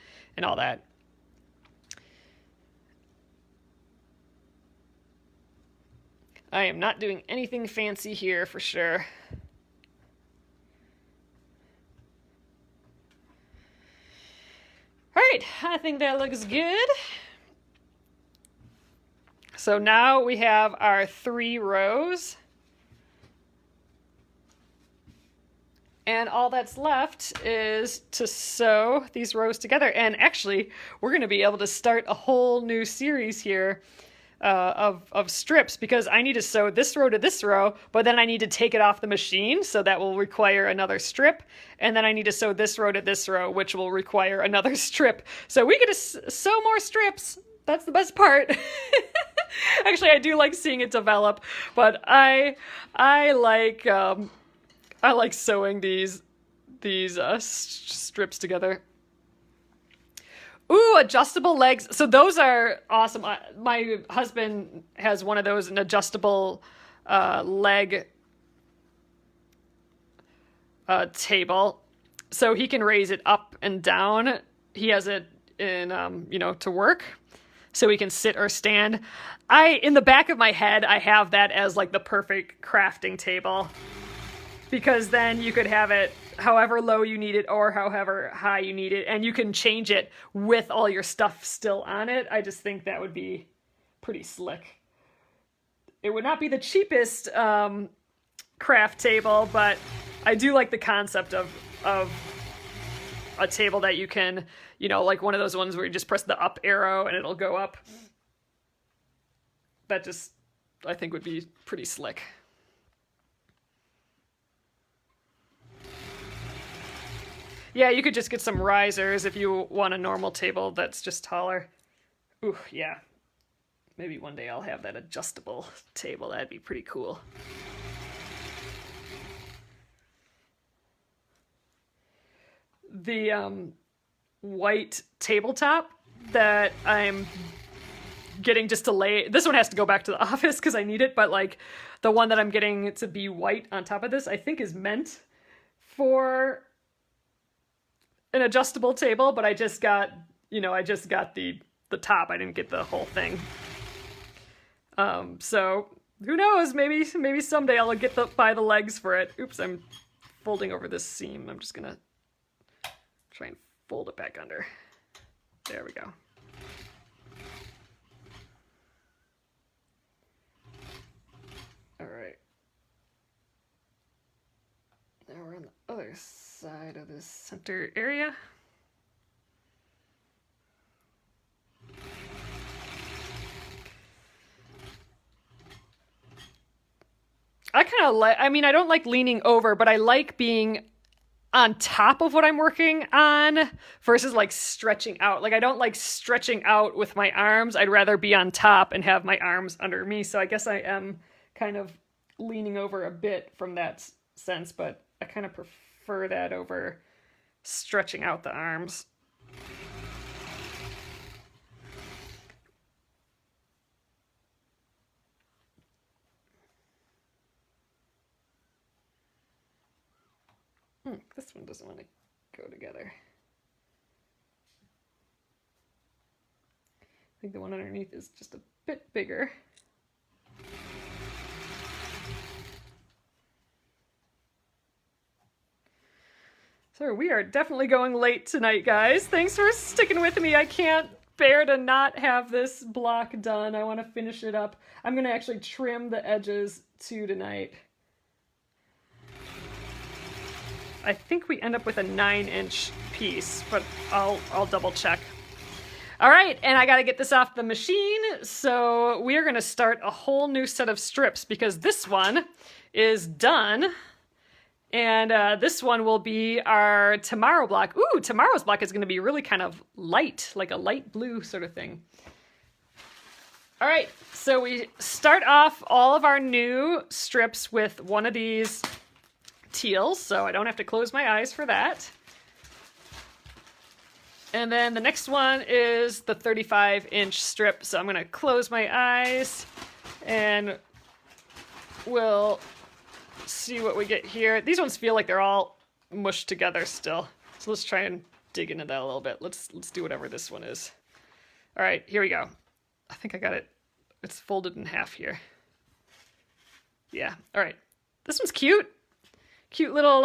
all that. I am not doing anything fancy here for sure. All right, I think that looks good. So now we have our 3 rows. And all that's left is to sew these rows together. And actually, we're going to be able to start a whole new series here of strips, because I need to sew this row to this row, but then I need to take it off the machine, so that will require another strip, and then I need to sew this row to this row, which will require another strip. So we get to sew more strips. That's the best part. Actually, I do like seeing it develop, but I like sewing these strips together. Ooh, adjustable legs. So those are awesome. My husband has one of those, an adjustable leg table. So he can raise it up and down. He has it in, to work. So he can sit or stand. In the back of my head, I have that as like the perfect crafting table, because then you could have it however low you need it or however high you need it, and you can change it with all your stuff still on it. I just think that would be pretty slick. It would not be the cheapest craft table, but I do like the concept of a table that you can, like one of those ones where you just press the up arrow and it'll go up. That just, I think, would be pretty slick. Yeah, you could just get some risers if you want a normal table that's just taller. Ooh, yeah. Maybe one day I'll have that adjustable table. That'd be pretty cool. The white tabletop that I'm getting just to lay... This one has to go back to the office because I need it, but like the one that I'm getting to be white on top of this, I think is meant for an adjustable table, but I just got the top. I didn't get the whole thing. So who knows? Maybe someday I'll buy the legs for it. Oops, I'm folding over this seam. I'm just gonna try and fold it back under. There we go. All right. Now we're on the other side of this center area. I kind of like, I mean, I don't like leaning over, but I like being on top of what I'm working on versus like stretching out. Like I don't like stretching out with my arms. I'd rather be on top and have my arms under me. So I guess I am kind of leaning over a bit from that sense, but I kind of prefer that over stretching out the arms. This one doesn't want to go together. I think the one underneath is just a bit bigger. So we are definitely going late tonight, guys. Thanks for sticking with me. I can't bear to not have this block done. I want to finish it up. I'm going to actually trim the edges too tonight. I think we end up with a 9-inch piece, but I'll double check. All right, and I got to get this off the machine, so we are going to start a whole new set of strips because this one is done, and this one will be our tomorrow block. Ooh, tomorrow's block is going to be really kind of light, like a light blue sort of thing. All right, so we start off all of our new strips with one of these teals, so I don't have to close my eyes for that. And then the next one is the 35-inch strip, so I'm going to close my eyes and we'll see what we get here. These ones feel like they're all mushed together still, so let's try and dig into that a little bit. Let's do whatever this one is. All right, here we go. I think I got it. It's folded in half here. Yeah, all right. This one's cute. Cute little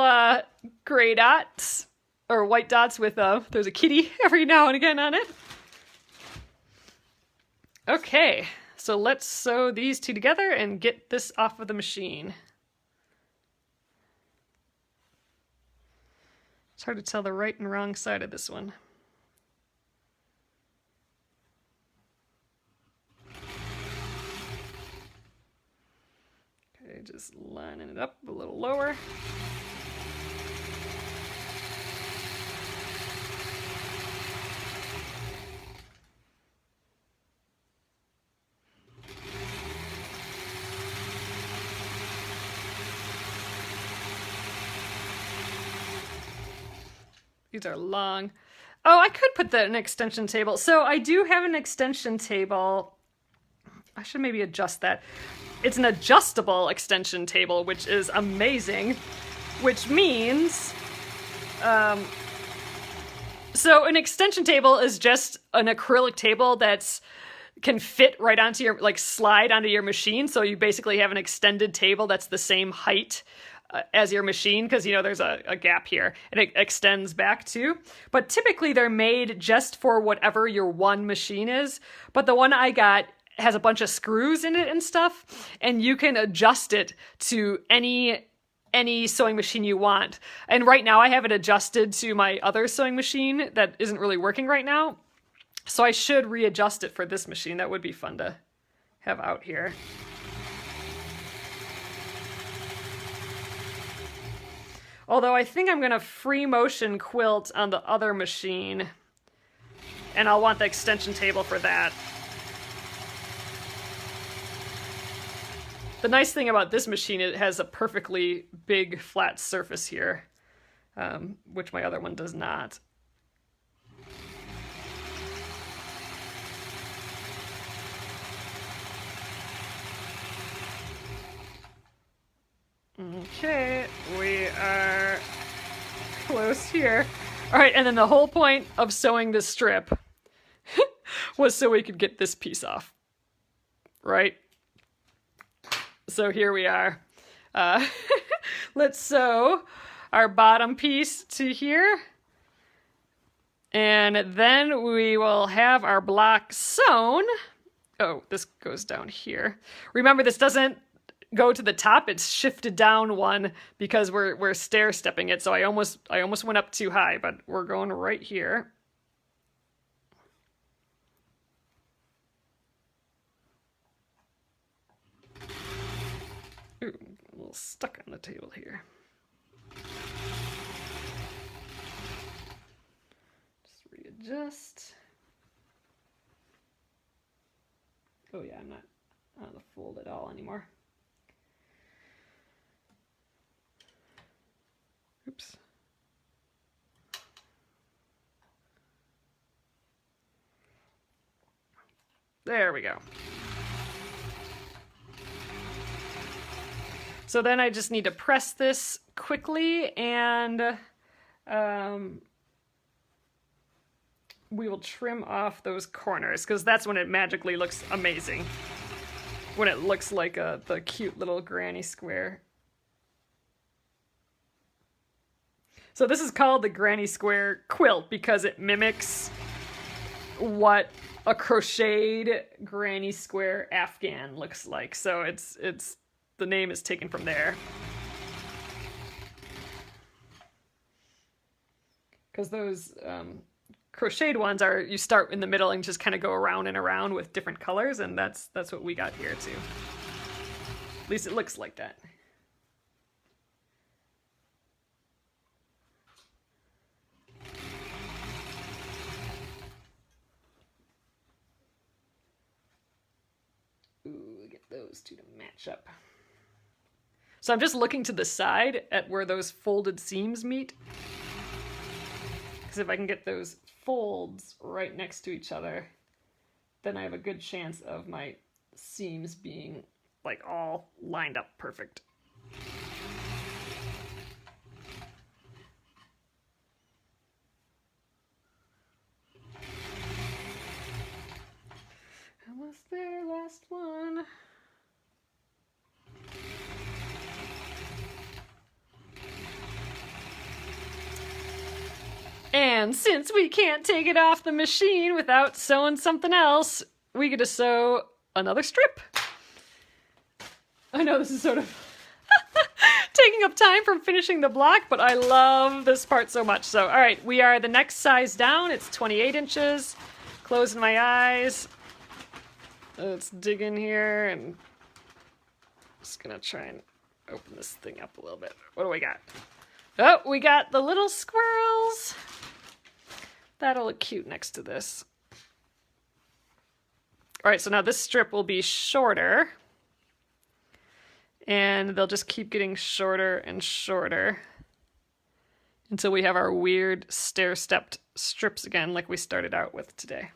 gray dots, or white dots with, there's a kitty every now and again on it. Okay, so let's sew these two together and get this off of the machine. It's hard to tell the right and wrong side of this one. Okay, just lining it up a little lower. These are long. Oh, I could put an extension table. So I do have an extension table. I should maybe adjust that. It's an adjustable extension table, which is amazing, which means, so an extension table is just an acrylic table that's can fit right onto your, like slide onto your machine. So you basically have an extended table that's the same height as your machine, because you know there's a gap here and it extends back too. But typically they're made just for whatever your one machine is. But the one I got has a bunch of screws in it and stuff, and you can adjust it to any sewing machine you want. And right now I have it adjusted to my other sewing machine that isn't really working right now. So I should readjust it for this machine. That would be fun to have out here. Although I think I'm going to free motion quilt on the other machine, and I'll want the extension table for that. The nice thing about this machine, it has a perfectly big flat surface here, which my other one does not. Okay, we are close here. All right, and then the whole point of sewing this strip was so we could get this piece off, right? So here we are. Let's sew our bottom piece to here. And then we will have our block sewn. Oh, this goes down here. Remember, this doesn't go to the top, it's shifted down one because we're stair stepping it. So I almost went up too high, but we're going right here. Ooh, a little stuck on the table here. Just readjust. Oh yeah, I'm not on the fold at all anymore. Oops. There we go. So then I just need to press this quickly, and we will trim off those corners, because that's when it magically looks amazing. When it looks like the cute little granny square. So this is called the granny square quilt because it mimics what a crocheted granny square Afghan looks like. So it's the name is taken from there. Because those crocheted ones are, you start in the middle and just kind of go around and around with different colors, and that's what we got here too. At least it looks like that. Ooh, get those two to match up. So I'm just looking to the side at where those folded seams meet. Because if I can get those folds right next to each other, then I have a good chance of my seams being like all lined up perfect. Almost there, last one. And since we can't take it off the machine without sewing something else, we get to sew another strip. I know this is sort of taking up time from finishing the block, but I love this part so much. So, all right, we are the next size down. It's 28 inches. Closing my eyes. Let's dig in here, and just gonna try and open this thing up a little bit. What do we got? Oh, we got the little squirrels. That'll look cute next to this. All right, so now this strip will be shorter. And they'll just keep getting shorter and shorter until we have our weird stair-stepped strips again like we started out with today.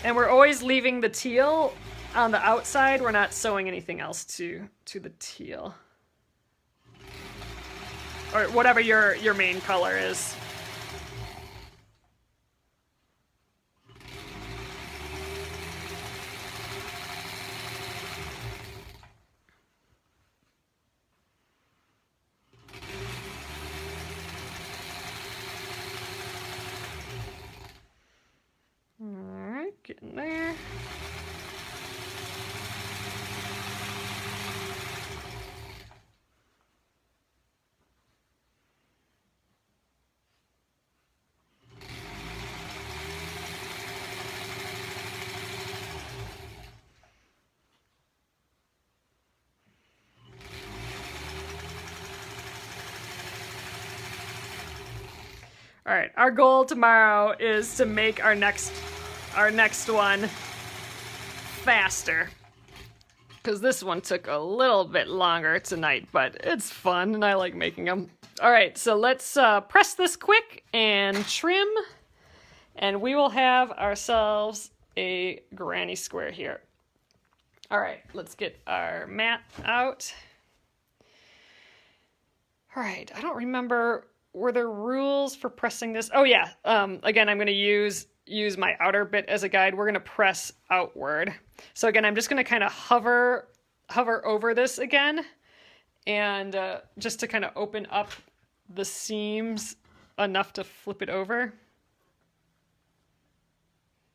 And we're always leaving the teal on the outside. We're not sewing anything else to the teal. Or whatever your main color is. Alright, getting there. All right, our goal tomorrow is to make our next one faster. Because this one took a little bit longer tonight, but it's fun and I like making them. All right, so let's press this quick and trim, and we will have ourselves a granny square here. All right, let's get our mat out. All right, I don't remember, were there rules for pressing this? Oh yeah, again, I'm gonna use my outer bit as a guide. We're gonna press outward. So again, I'm just gonna kind of hover over this again, and just to kind of open up the seams enough to flip it over.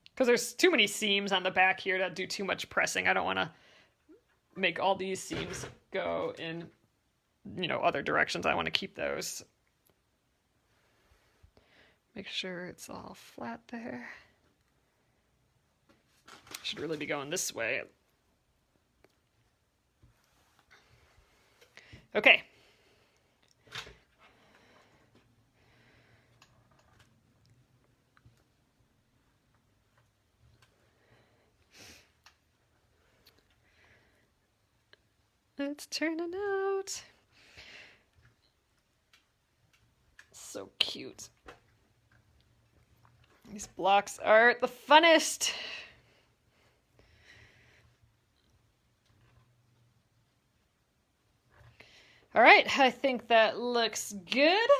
Because there's too many seams on the back here to do too much pressing. I don't wanna make all these seams go in, other directions. I wanna keep those. Make sure it's all flat there. Should really be going this way. Okay. It's turning out. So cute. These blocks are the funnest. All right, I think that looks good.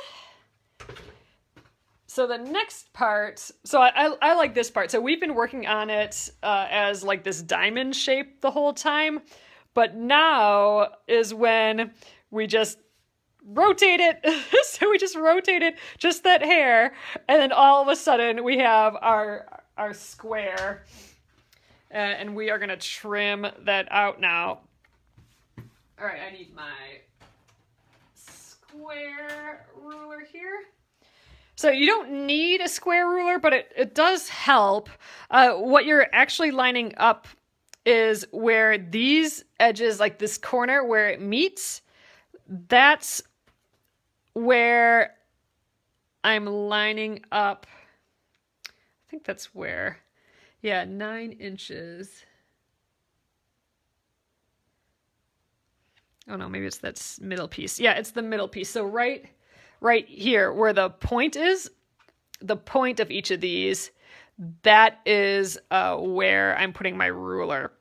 So the next part, so I like this part. So we've been working on it as like this diamond shape the whole time, but now is when we just rotate it. So we just rotated just that hair, and then all of a sudden we have our square, and we are gonna trim that out now. All right, I need my square ruler here. So you don't need a square ruler, but it does help. What you're actually lining up is where these edges, like this corner where it meets, that's where I'm lining up. I think that's where, yeah, 9 inches. Oh no, maybe it's that middle piece. Yeah, it's the middle piece. So right here where the point is, the point of each of these, that is where I'm putting my ruler.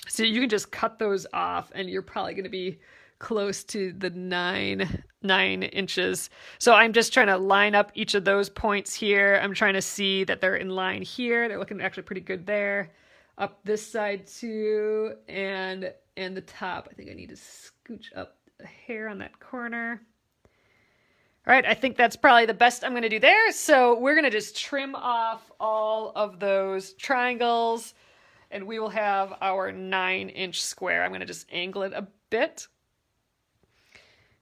So you can just cut those off and you're probably going to be close to the 9 inches. So I'm just trying to line up each of those points here. I'm trying to see that they're in line here. They're looking actually pretty good there. Up this side too, and the top. I think I need to scooch up a hair on that corner. All right, I think that's probably the best I'm going to do there. So we're going to just trim off all of those triangles, and we will have our 9-inch square. I'm going to just angle it a bit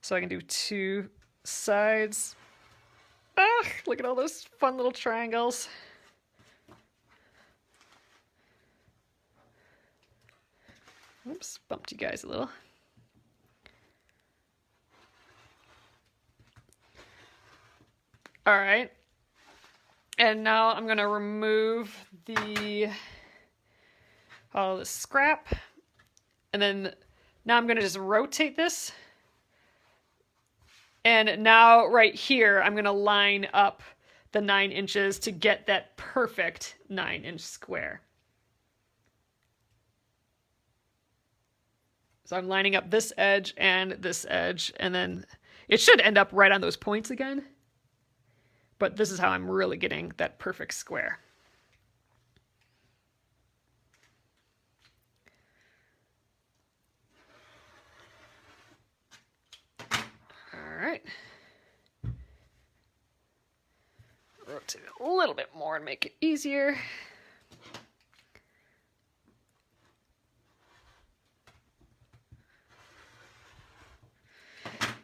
so I can do 2 sides. Ah, look at all those fun little triangles. Oops, bumped you guys a little. All right. And now I'm going to remove all the scrap. And then now I'm going to just rotate this. And now right here, I'm going to line up the 9 inches to get that perfect 9-inch square. So I'm lining up this edge, and then it should end up right on those points again. But this is how I'm really getting that perfect square. All right. Rotate it a little bit more and make it easier.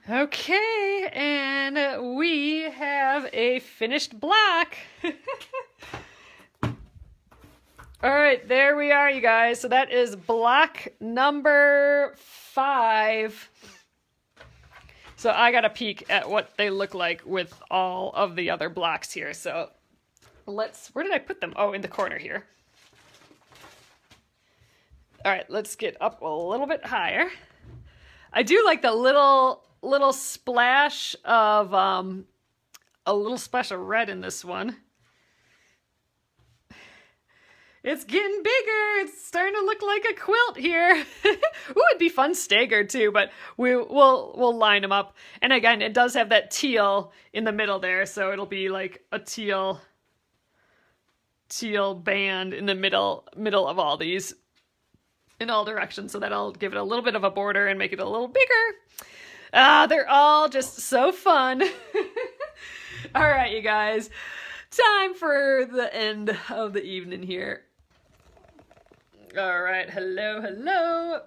Okay, and we have a finished block. All right, there we are, you guys. So that is block number 5. So I got a peek at what they look like with all of the other blocks here. So where did I put them? Oh, in the corner here. All right, let's get up a little bit higher. I do like the little splash of red in this one. It's getting bigger. It's starting to look like a quilt here. Ooh, it'd be fun staggered too, but we'll line them up. And again, it does have that teal in the middle there, so it'll be like a teal band in the middle of all these in all directions. So that'll give it a little bit of a border and make it a little bigger. They're all just so fun. All right, you guys. Time for the end of the evening here. All right, hello, hello.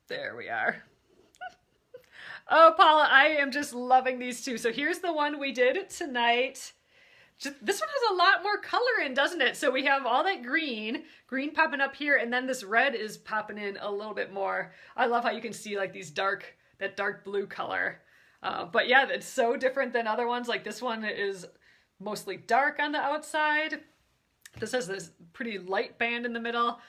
There we are. Oh, Paula, I am just loving these two. So here's the one we did tonight. this one has a lot more color in, doesn't it? So we have all that green popping up here, and then this red is popping in a little bit more. I love how you can see like that dark blue color. But yeah, it's so different than other ones. Like this one is mostly dark on the outside. This has this pretty light band in the middle.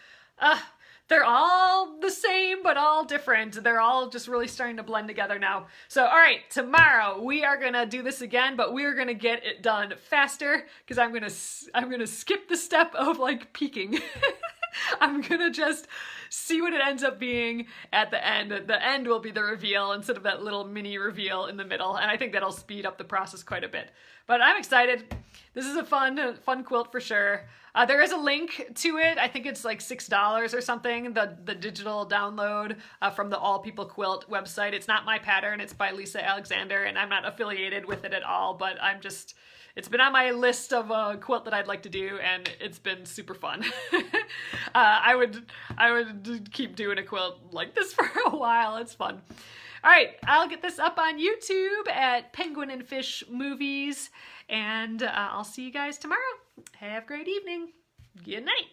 They're all the same, but all different. They're all just really starting to blend together now. So, all right, tomorrow we are gonna do this again, but we are gonna get it done faster because I'm gonna skip the step of like peeking. I'm gonna just see what it ends up being at the end. The end will be the reveal instead of that little mini reveal in the middle, and I think that'll speed up the process quite a bit. But I'm excited. This is a fun quilt for sure. There is a link to it. I think it's like $6 or something, the digital download from the All People Quilt website. It's not my pattern. It's by Lissa Alexander, and I'm not affiliated with it at all, but it's been on my list of a quilt that I'd like to do, and it's been super fun. I would keep doing a quilt like this for a while. It's fun. All right, I'll get this up on YouTube at Penguin and Fish Movies, and I'll see you guys tomorrow. Have a great evening. Good night.